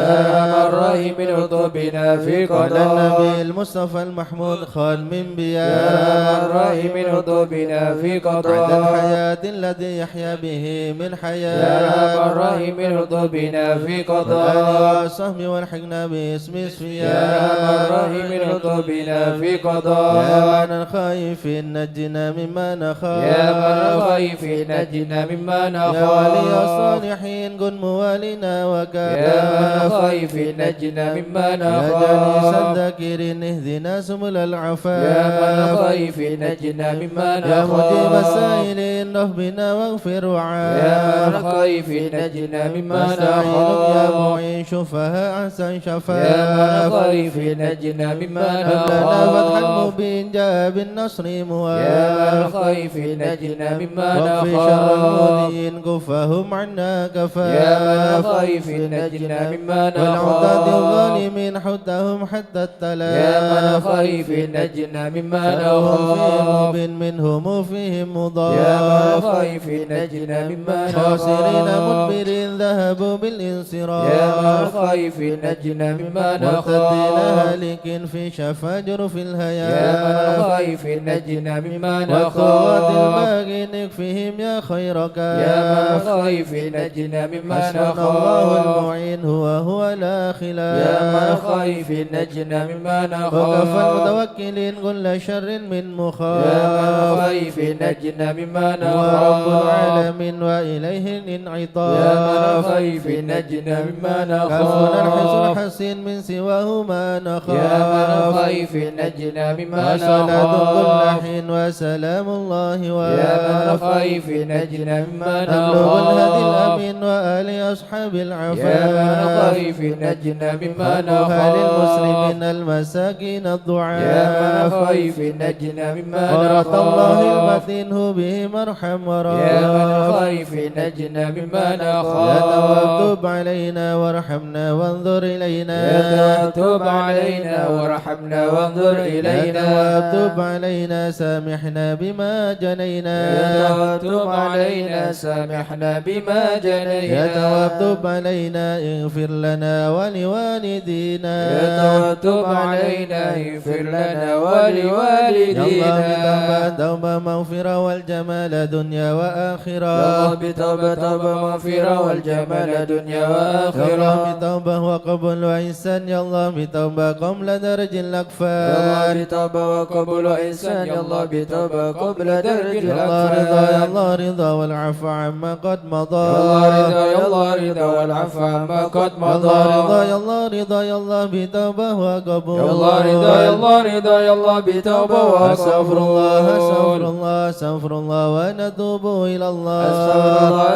الراحمين الطب بنا في على قضاء النبي المصطفى المحمود خال من يا بياك الراحمين الطب بنا في عند قضاء الحياة الذي يحيا به من يا حياة الراحمين الطب بنا في والآل قضاء وصحبه والحقنا باسم يا اسفياء الراحمين الطب بنا في يا قضاء من الخائف نجنا مما يا من نخاف الخيف نجنا مما يا ولي نخاف الصالحين كن موالنا يا من وكافاف الخيف نجنا مما يا جليس نخاف الذاكرين اهدنا سبل يا من العفاف الخيف نجنا مما يا مجيب نخاف السائلين نهبنا واغفر يا من وعاف الخيف نجنا مما نستعينك يا نخاف معين شفها أحسن يا من شفاف الخيف نجنا مما هب لنا فتحا نخاف مبين جاء بالنصر يا من مواف الخيف نجنا مما واكفي شر نخاف المؤذين كفهم عنا يا من كفاف الخيف نجنا مما والعتاد نخاف الظالمين حدهم حتى يا من التلاف الخيف نجنا مما شرهم فيهم نخاف مبين منهم وفيهم يا من مضاف الخيف نجنا مما خاسرين نخاف مدبرين ذهبوا يا من بالانصراف الخيف نجنا مما مرتدين نخاف هالك في شفا جرف يا من الهياف الخيف نجنا مما والثوات نخاف الباقي نكفيهم يا خير يا من كاف الخيف نجنا مما حسبنا الله نخاف المعين هو لا يا من خلاف الخيف نجنا مما وكفى نخاف المتوكلين كل شر من يا من مخاف الخيف نجنا مما هو رب نخاف العالمين وإليه يا من الانعطاف الخيف نجنا مما كفنا الحسن نخاف حسين من سواه ما يا من نخاف الخيف نجنا مما وصلاة كل نخاف حين وسلام الله يا من واف الخيف نجنا مما أبلغ الهدي نخاف الأمين وآل أصحاب يا من العفاف الخيف نجنا مما فأنها نخاف للمسلمين المساكين يا من الضعاف الخيف نجنا مما ورث الله نخاف المتين هو بهم ارحم يا من وراف الخيف نجنا مما يا نخاف تواب علينا وارحمنا وانظر إلينا يا توب علينا وارحمنا وانظر يا إلينا تواب علينا سامحنا بما جنينا يا توب علينا سامحنا بما يا جنينا تواب علينا اغفر لنا ولوالدينا يا توب علينا اغفر لنا يا الله ولوالدينا بتوبة توبة مغفرة والجمال دنيا يا وآخرة الله بتوبة توبة مغفرة والجمال دنيا يا الله وآخرة بتوبة وقبول وإحسان يا الله بتوبة قبل درج يا الأكفان الله بتوبة وقبول إنسان يا الله بتوبة قبل درج يا الله رضا يا الأكفان الله رضا والعفو عما قد مضى يا الله رضا يا الله رضا والعفو عما قد يا الله رضا مضى يا الله رضا يا الله بتوبة وقبول يا الله رضا يا الله رضا يا الله بتوبة أستغفر الله أستغفر وقبول الله أستغفر الله ونتوب إلى الله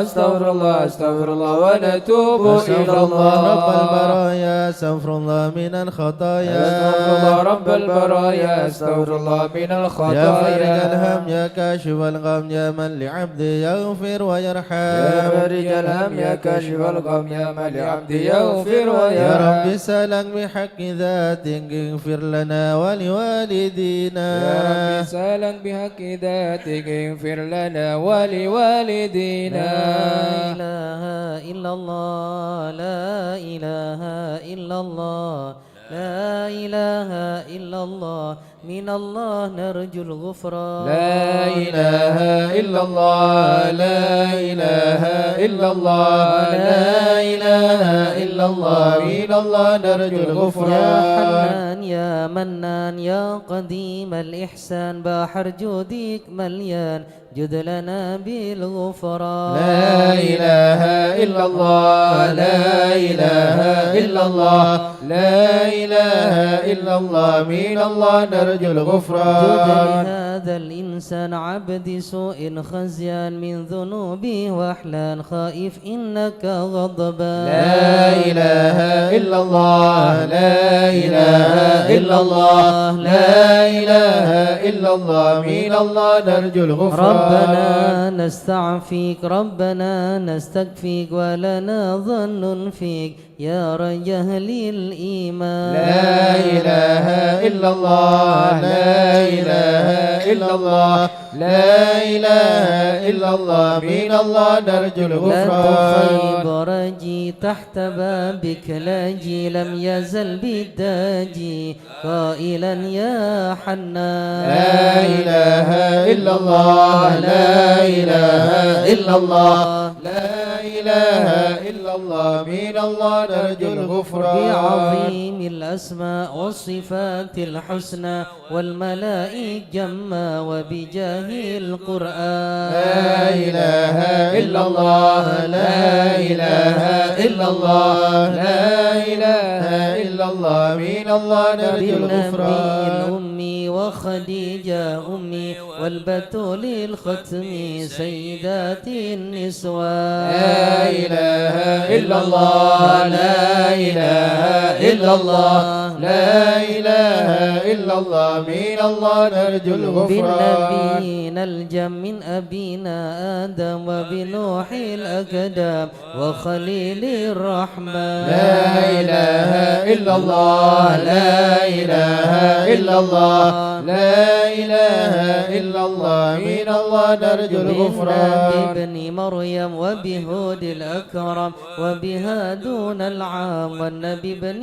أستغفر الله أستغفر الله ونتوب أستغفر إلى الله رب الله البرايا أستغفر الله من الخطايا أستغفر الله رب البرايا أستغفر الله من يا فارج الخطايا الهم يا كاشف الغم يا من لعبده يغفر يا ويرحم فرج الهم يا كاشف الغم يا من لعبد يغفر يا يا رب سألك بحق ذاتك اغفر لنا ولوالدينا يا رب سألك بحق ذاتك اغفر لنا ولوالدينا لا إله إلا الله لا إله إلا الله لا إله إلا الله من الله نرجو الغفران لا إله إلا الله لا إله إلا الله لا إله إلا الله من الله نرجو يا الغفران حنان يا منان يا قديم الإحسان بحر جودك مليان جد لنا بالغفران لا إله إلا الله لا إله إلا الله لا إله إلا الله من الله نرجو جد الغفران لهذا الإنسان عبد سوء خزيان من ذنوبه وأحلان خائف إنك غضبان لا إله إلا الله لا إله إلا الله لا إله إلا الله من الله نرجو الغفران ربنا نستعفيك ربنا نستكفيك ولنا ظن فيك يا رجال الإيمان لا إله إلا الله لا إله إلا الله لا إله إلا الله من الله نرجو لا تخيب الغفران رجي تحت بابك لاجي لم يزل بالداجي قائلا يا حنان لا إله إلا الله لا إله إلا الله لا إله إلا الله من الله نرجو الغفران بعظيم الأسماء والصفات الحسنى والملائك جما وبجاه القرآن لا إله إلا الله لا إله إلا الله لا إله إلا الله من الله نرجو بالنبي الغفران الأمي وخديجة أمي والبتول الختم سيدات النسوان لا إله إلا الله لا إله إلا الله لا إله إلا الله من الله نرجو الغفران بالنبيين الجم من أبينا آدم وبنوح الأقدام وخليل الرحمن لا إله إلا الله لا إله إلا الله لا إله إلا الله من الله نرجو الغفران بابن مريم وبهود الأكرم وبها دون العام والنبي بن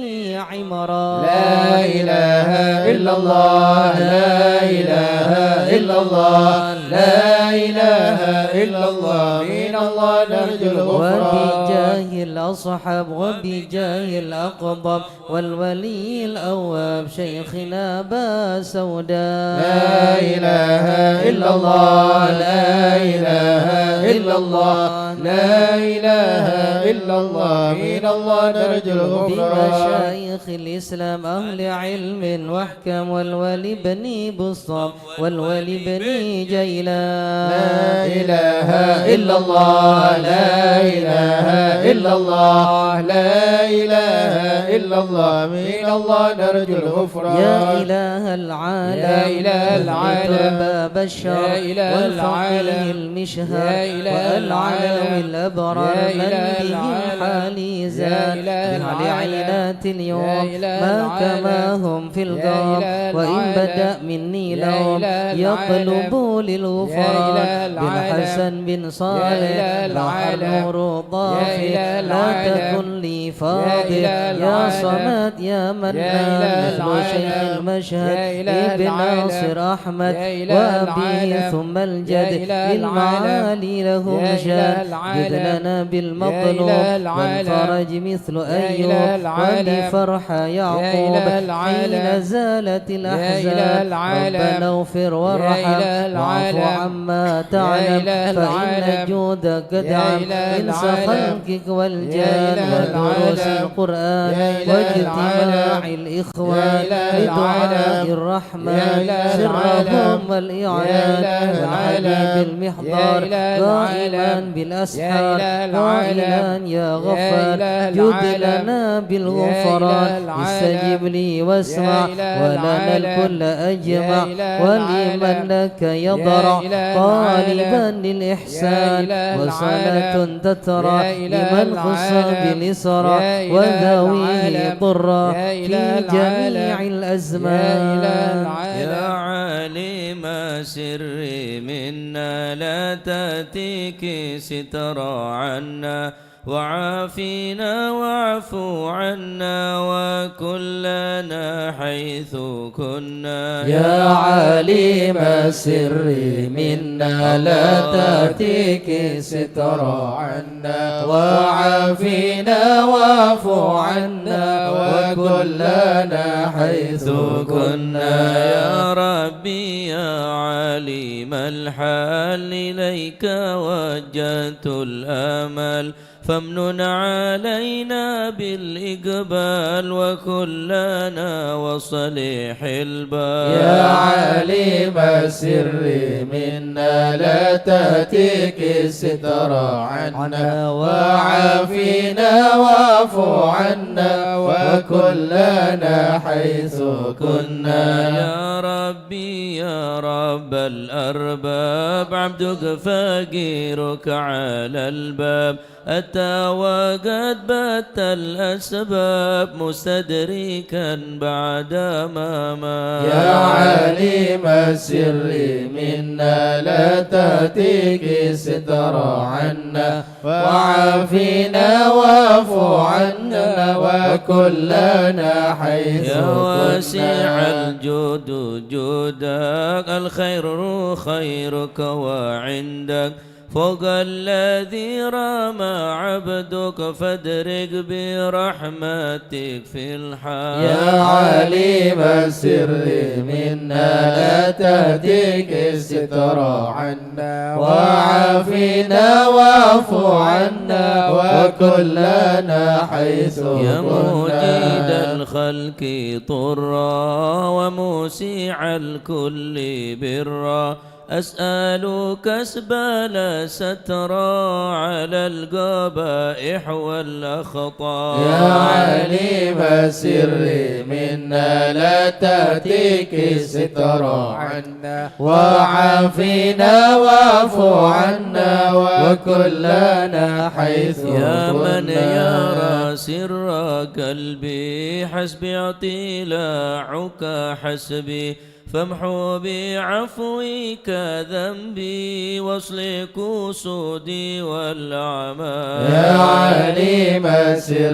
عمران لا إله إلا الله لا إله إلا الله لا إله إلا الله من الله نرجو الغفران وبجاه الأصحاب وبجاه الأقطب والولي الأواب شيخنا با سوداء لا إله إلا الله لا إله إلا الله لا إله إلا الله من الله نرجو الغفران بمشايخ الإسلام أهل علم واحكم والولي بن بسطام والولي بن جيلان لا إله إلا الله لا إله إلا الله لا إله إلا الله من الله نرجو الغفران يا إله العالم يا إله العالم باب الشر يا إله والفقيه العالم المشهر يا إله والعالم العالم الأبرار يا من إله به العالم حالي يا زاد إله بحال العالم عينات يا اليوم إله ما العالم كما هم في يا الغرام إله وإن العالم بدأ مني يا لهم إله يطلب العالم للغفران يا إله بن العالم حسن بن يا صالح إله بحر العالم نور يا ضافي إله لا العالم تكن لي يا فاضل إله يا العالم صمد يا يا منان إله مثل شيخ العالم المشهد يا إله ابن العالم ناصر أحمد يا إله وأبيه العالم ثم يا الجد إله للمعالي له يا مشان إله جد العالم لنا يا بالمطلوب إله العالم والفرج مثل يا أيوب إله العالم وبفرح يعقوب إله العالم حين زالت إله الأحزان العالم ربنا اغفر وارحم إله واعف العالم عما تعلم إله فإن العالم جودك يا دعم إله إنس العالم خلقك والجان إله ودروس العالم القرآن يا إله واجتماع العالم الإخوان يا إله لدعاء العالم يا الرحمن إله سرهم العالم والإعلان يا إله والحبيب العالم المحضر يا إله قائما العالم بالأسحار يا إله قائلا العالم يا غفار إله جد العالم لنا يا بالغفران إله العالم استجب لي واسمع يا إله ولنا العالم الكل أجمع يا إله ولمن العالم لك يضرع يا إله طالبا العالم يا بإحسان إله وصلاة العالم تترى يا إله لمن خص العالم بالإسرى يا إله وذويه العالم طرا يا في إله جميع العالم الأزمان. يا إله يا العالم عالم سري منا لا تأتيك سترى عنا وعافينا واعفو عنا وكلنا حيث كنا. يا عالم السر منا لا تأتيك سترى عنا وعافينا واعفو عنا وكلنا حيث كنا. يا ربي يا عالم الحال إليك وجهت الآمال فامنن علينا بالإقبال وكلنا وصلح البال. يا عالم السر منا لا تأتيك سترى عنا وعافينا واعفو عنا وكلنا حيث كنا. يا ربي يا رب الأرباب عبدك فقيرك على الباب أتى وقد بات الأسباب مستدركا بعد ما مات. يا عالم السر منا لا تأتيك سترى عنا وعافينا واعفو عنا وكلنا حيث يا واسع كنا. الجود جودك الخير خيرك وعندك فوق الذي رمى عبدك فادرك برحمتك في الحال. يا عالم السر منا لا تأتيك سترى عنا وعافينا واعفو عنا وكلنا حيث يا مجيد كنا. الخلق طرا وموسع الكل برا أسألك أسبال سترى على القبائح والأخطاء. يا عالم السر منا لا تأتيك سترى عنا وعافينا واعفو عنا وكلنا حيث يا من كنا. يرى سر قلبي حسبي اطلاعك حسبي فامحو بعفوك ذنبي واصلح قصودي والأعمال. يا عالم السر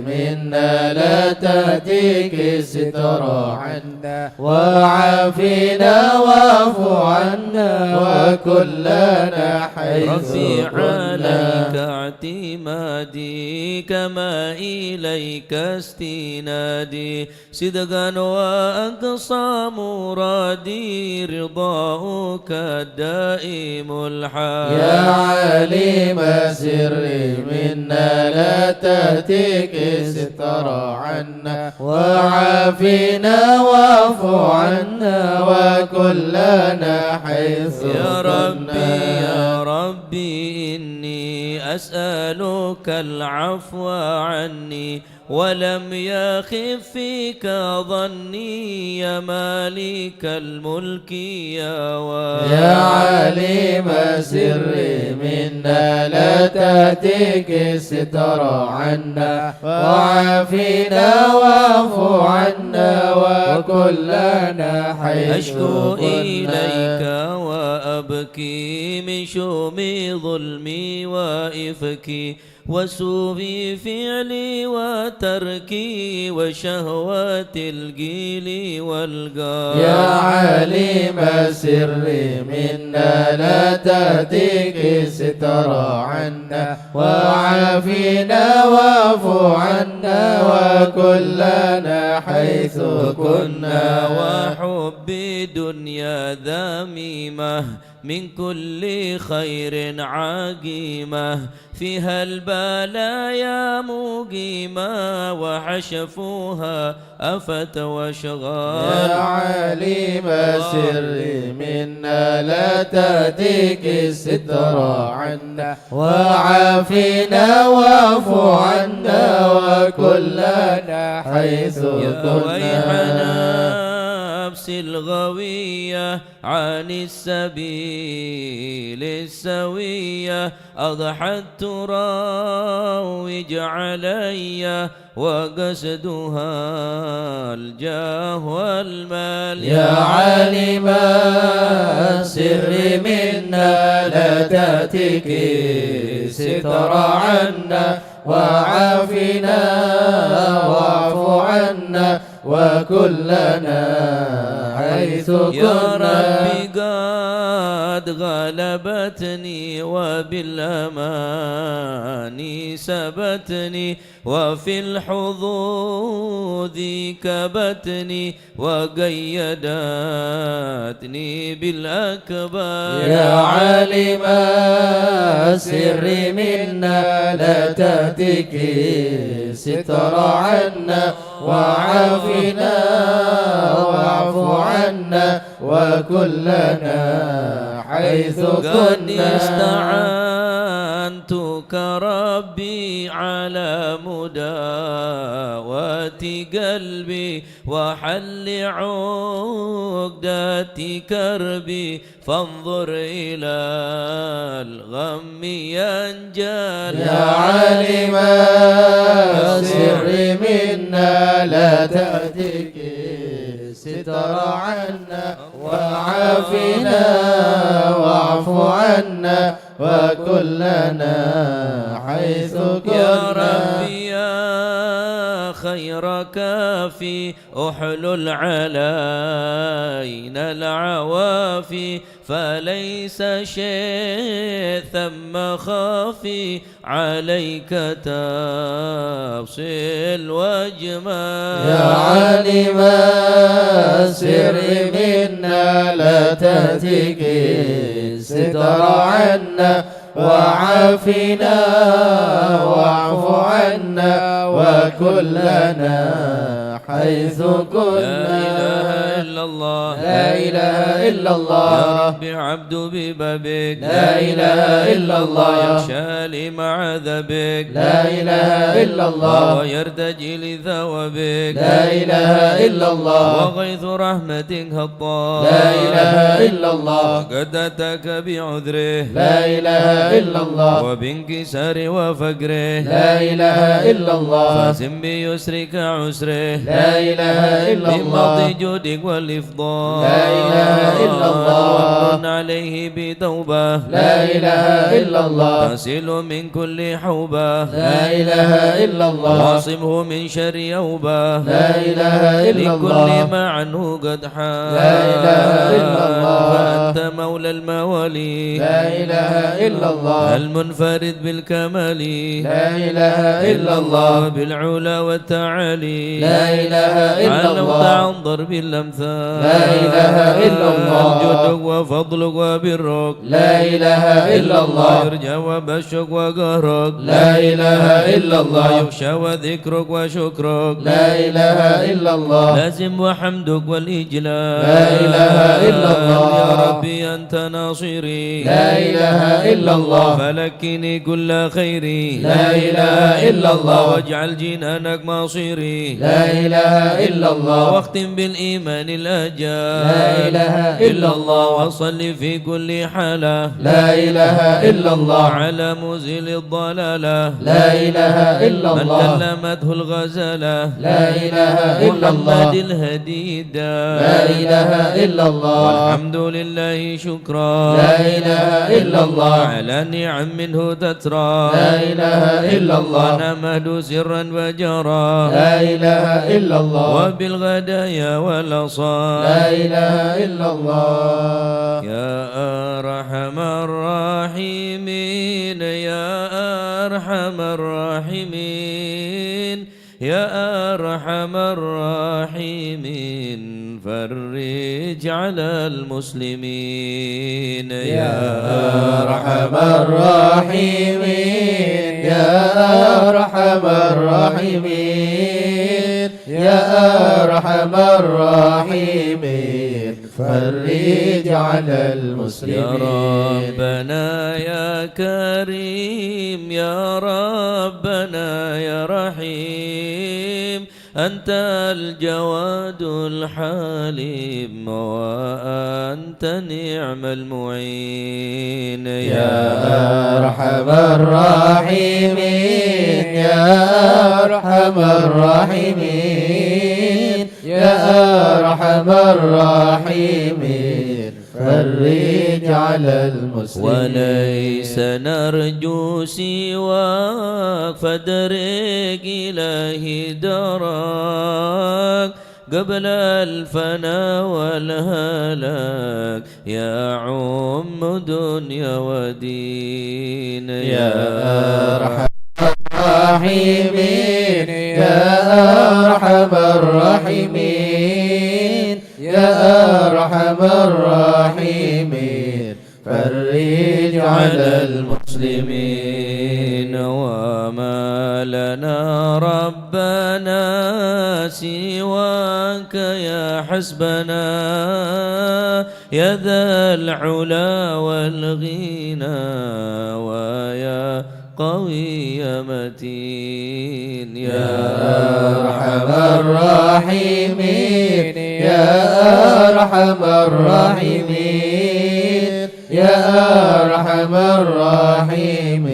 منا لا تأتيك سترى عنا وعافينا واعفو عنا وكلنا حيث ربي عليك كنا. اعتمادي كما إليك استنادي صدقا وأقصى مرادي رضاؤك الدائم الحال. يا عالم السر منا لا تأتيك سترى عنا وعافينا واعفو عنا وكلنا حيث يا ربي كنا. يا ربي إني أسألك العفو عني ولم يخف فيك ظني يا مالك الملك يا وارث. يا عالم السر منا لا تأتيك سترى عنا وعافينا واعفو عنا وكلنا حيث أشكو كنا. إليك وأبكي من شوم ظلمي وإفكي وسوء فعلي وتركي وشهوات الجيل والقار. يا عالم السر منا لا تأتيك سترى عنا وعافينا واعفو عنا وكلنا حيث كنا. وحب دنيا ذميمة من كل خير عقيمة فيها البلايا مقيمة وحشفوها أفت وشغال. يا عالم السر منا لا تأتيك سترى عنا وعافينا واعفو عنا وكلنا حيث يا كنا. ويحنا الغوية عن السبيل السوية أضحت تراوج علي وقصدها الجاه والمال. يا عالم السر منا لا تأتك ستر عنا وعافنا واعف عنا وكلنا حيث كنا. يا ربي قد غلبتني وبالأمان سبتني وفي الحظوظ كبتني وقيدتني بالأكبر. يا عالم السر منا لا تأتك ستر عنا وعافنا واعف عنا وكلنا حيث كنا. استعنتك ربي على مداوة قلبي وحل عقدة كربي فانظر إلى الغم ينجل. يا عالم السر منا لا تأتك ستر عنا وعافنا واعف عنا وكلنا حيث كنا. يا ربي يا خير كافي أحلل علينا العوافي فليس شيء ثم خافي عليك تفصيل وجمال. يا عالم السر منا لا تأتك ستر عنا وعافنا واعف عنا وكلنا حيث كنا. لا إله إلا الله لا إله إلا الله. يا ربي عبد ببابك لا إله إلا الله. يخشى لمعذبك لا إله إلا الله. ويرتجي لثوابك لا إله إلا الله. وغيث رحمتك هطال. لا إله إلا الله. وقد أتاك بعذره. لا إله إلا الله. وبانكسار وفقره. لا إله إلا الله. فاسم بيسرك عسره. لا إله إلا الله. بماضي جودك والإفضال. لا إله إلا الله. وامن عليه بتوبة. لا إله إلا الله. تسل من كل حوبة. لا إله إلا الله. واصمه من شر يوبة. لا إله إلا الله. لكل ما عنه قد حال. لا إله إلا الله. فأنت مولى الموالي. لا إله إلا الله. المنفرد بالكمال. لا إله إلا الله. بالعلا والتعالي. لا إله إلا الله. عن ضرب الأمثال. لا إله إلا الله. جودك وفضلك وبرك. لا إله إلا الله. يرجى وبشك وقهرك. لا إله إلا الله. يخشى وذكرك وشكرك. لا إله إلا الله. لازم وحمدك والإجلال. لا إله إلا الله. يا ربي أنت ناصري. لا إله إلا الله. فلكني كل خيري. لا إله إلا الله. واجعل جنانك مصيري. لا إله إلا الله. واختم بالإيمان الأجال. لا إله إلا الله. وصل في كل حالة. لا إله إلا الله. على مزيل الضلالة. لا إله إلا من الله. كلمته الغزالة. لا إله إلا الله. محمد الهديدا. لا إله إلا الله. والحمد لله شكرا. لا إله إلا الله. على نعم منه تترى. لا إله إلا الله. ونمد سرا وجرا. لا إله إلا الله. وبالغدايا والأصال. لا إله إلا الله. يا أرحم الراحمين يا أرحم الراحمين يا أرحم الراحمين فرج على المسلمين. يا أرحم الراحمين يا أرحم الراحمين يا أرحم الراحمين فرج على المسلمين. يا ربنا يا كريم يا ربنا يا رحيم أنت الجواد الحليم وأنت نعم المعين يا أرحم الراحمين يا أرحم الراحمين يا أرحم الراحمين فرج على المسلمين وليس نرجو سواك فادرك إلهي دراك قبل الفنا والهلاك يا عم دنيا ودين يا أرحم الراحمين يا أرحم الراحمين يا أرحم الراحمين فرج على المسلمين وما لنا ربنا سواك يا حسبنا يا ذا العلا والغنى ويا قوي متين يا أرحم الراحمين يا أرحم الراحمين يا أرحم الراحمين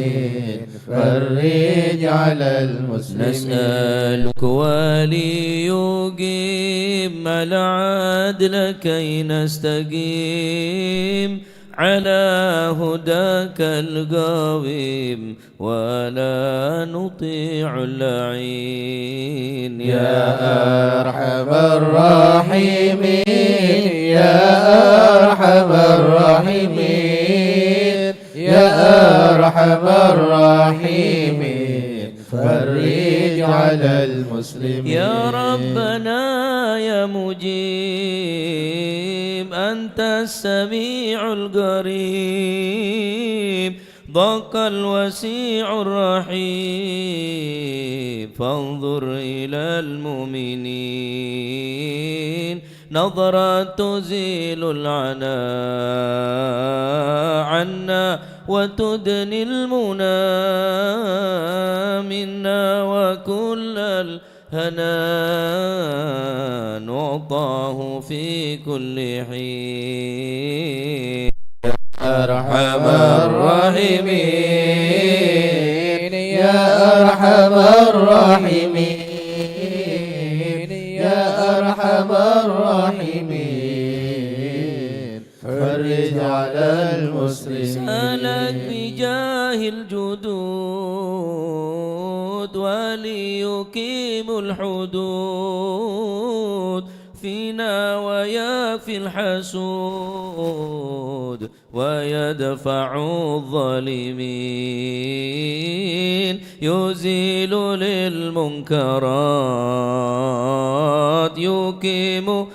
فرج على المسلمين نسألك وليقيم العدل كي نستقيم على هداك القويم ولا نطيع اللعين يا أرحم الراحمين يا أرحم الراحمين يا أرحم الراحمين فرج على المسلمين يا ربنا يا مجيب أنت السميع القريب ضاق الوسيع الرحيم فانظر إلى المؤمنين نظرة تزيل العنا عنا وتدني المنى منا وكل الهنا نعطاه في كل حين أرحم الراحمين يا أرحم الراحمين يا أرحم الراحمين فرج على المسلمين سألك بجاه الجدود وليقيم الحدود فينا ويكفي الحسود ويدفع الظالمين يزيل للمنكرات يقيم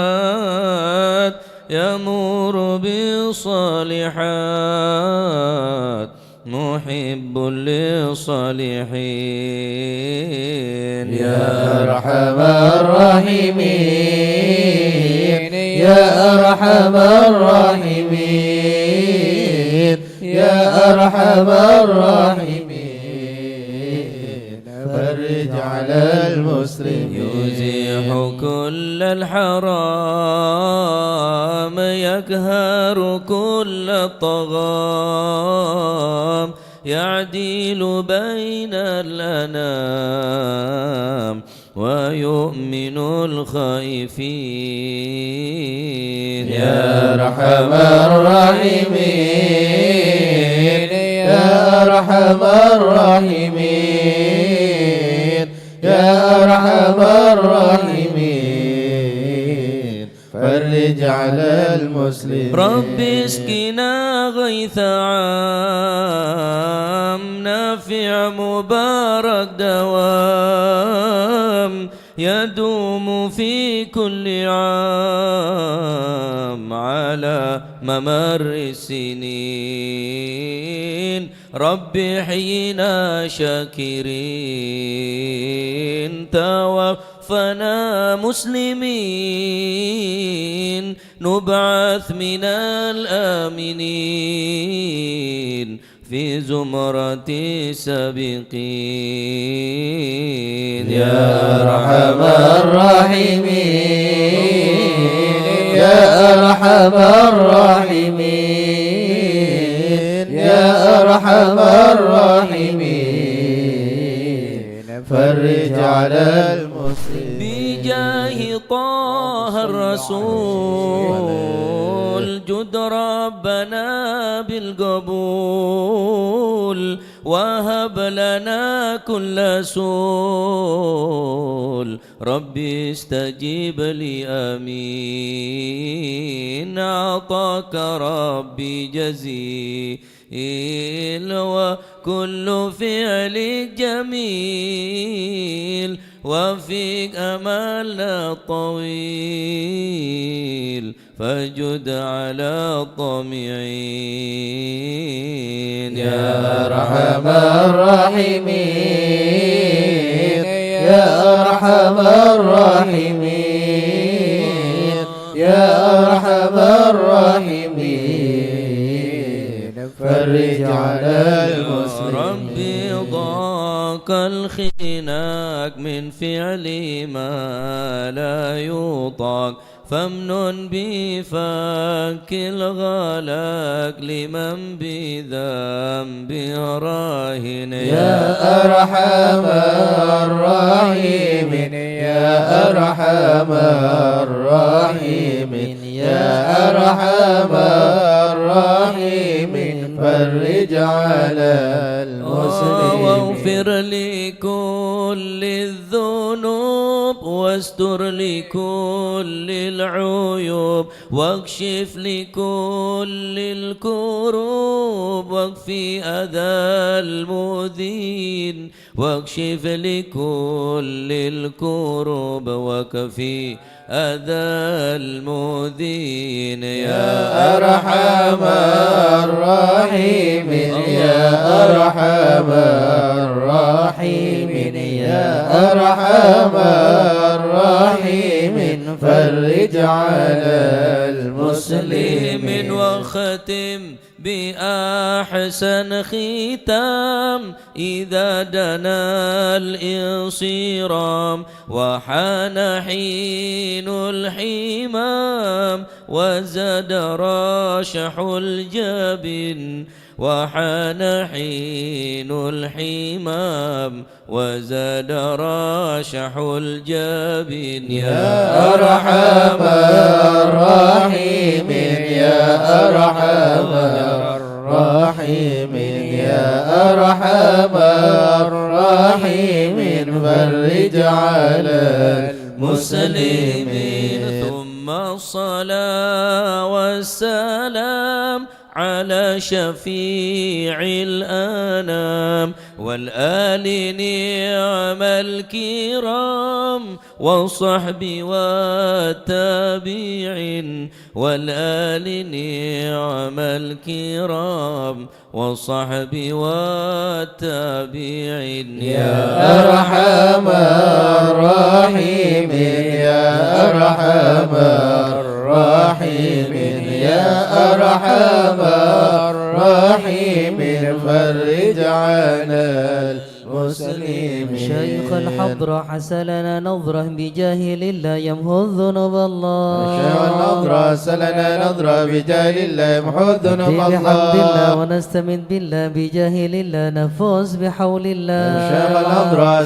للصلوات يمر بالصالحات محب للصالحين يا أرحم الراحمين يا أرحم الراحمين يا أرحم الراحمين فرج على المسلمين يزيح كل الحرام يقهر كل الطغام يعدل بين الأنام ويؤمن الخائفين يا أرحم الراحمين يا أرحم الراحمين يا أرحم الراحمين فرج على المسلمين رب اسقنا غيث عام نافع مبارك دوام يدوم في كل عام على ممر السنين رب حينا شاكرين توفنا مسلمين نبعث من الآمنين في زمرة السابقين يا أرحم الراحمين يا أرحم الراحمين يا أرحم الراحمين فرج على المسلمين بجاه طه الرسول جد ربنا بالقبول وهب لنا كل سول ربي استجيب لي آمين أعطاك ربي جزيل وكل فعل جميل وفيك أملنا طويل فجد على الطامعين يا أرحم الراحمين يا أرحم الراحمين يا أرحم الراحمين فرج على المسلمين ربي ضاق الخناق من فعل ما لا يطاق فامنن بفك الغلاق لمن بذنب راهن يا أرحم الراحمين يا أرحم الراحمين يا أرحم الراحمين فرج على المسلمين واغفر لكل الذنوب واستر لكل العيوب واكشف لكل الكروب واكفي أذى المؤذين واكشف لكل الكروب وكفي أذى المؤذين يا أرحم الراحمين يا أرحم الراحمين يا أرحم الراحمين فرج على المسلمين وختم بأحسن ختام إذا دنا الانصرام وحان حين الحمام وزاد راشح الجبين وحان حين الحمام وزاد راشح الجبين يا أرحم الراحمين يا أرحم الراحمين يا أرحم الراحمين فرج على المسلمين ثم الصلاة والسلام على شفيع الأنام والآل نعم الكرام والصحب والتابعين والآل نعم الكرام والصحب والتابعين يا أرحم الراحمين يا أرحم الراحمين يا أرحم الراحمين فرج على المسلمين شيخ الحضرة حسلنا نظرة بجاه لله يمحو الذنوب الله شيخ النظرة سلنا نظرة بجاه الله يمحو الذنوب بحمد الله الله ونستمد بالله بجاه لله نفوز بحول الله شيخ النظرة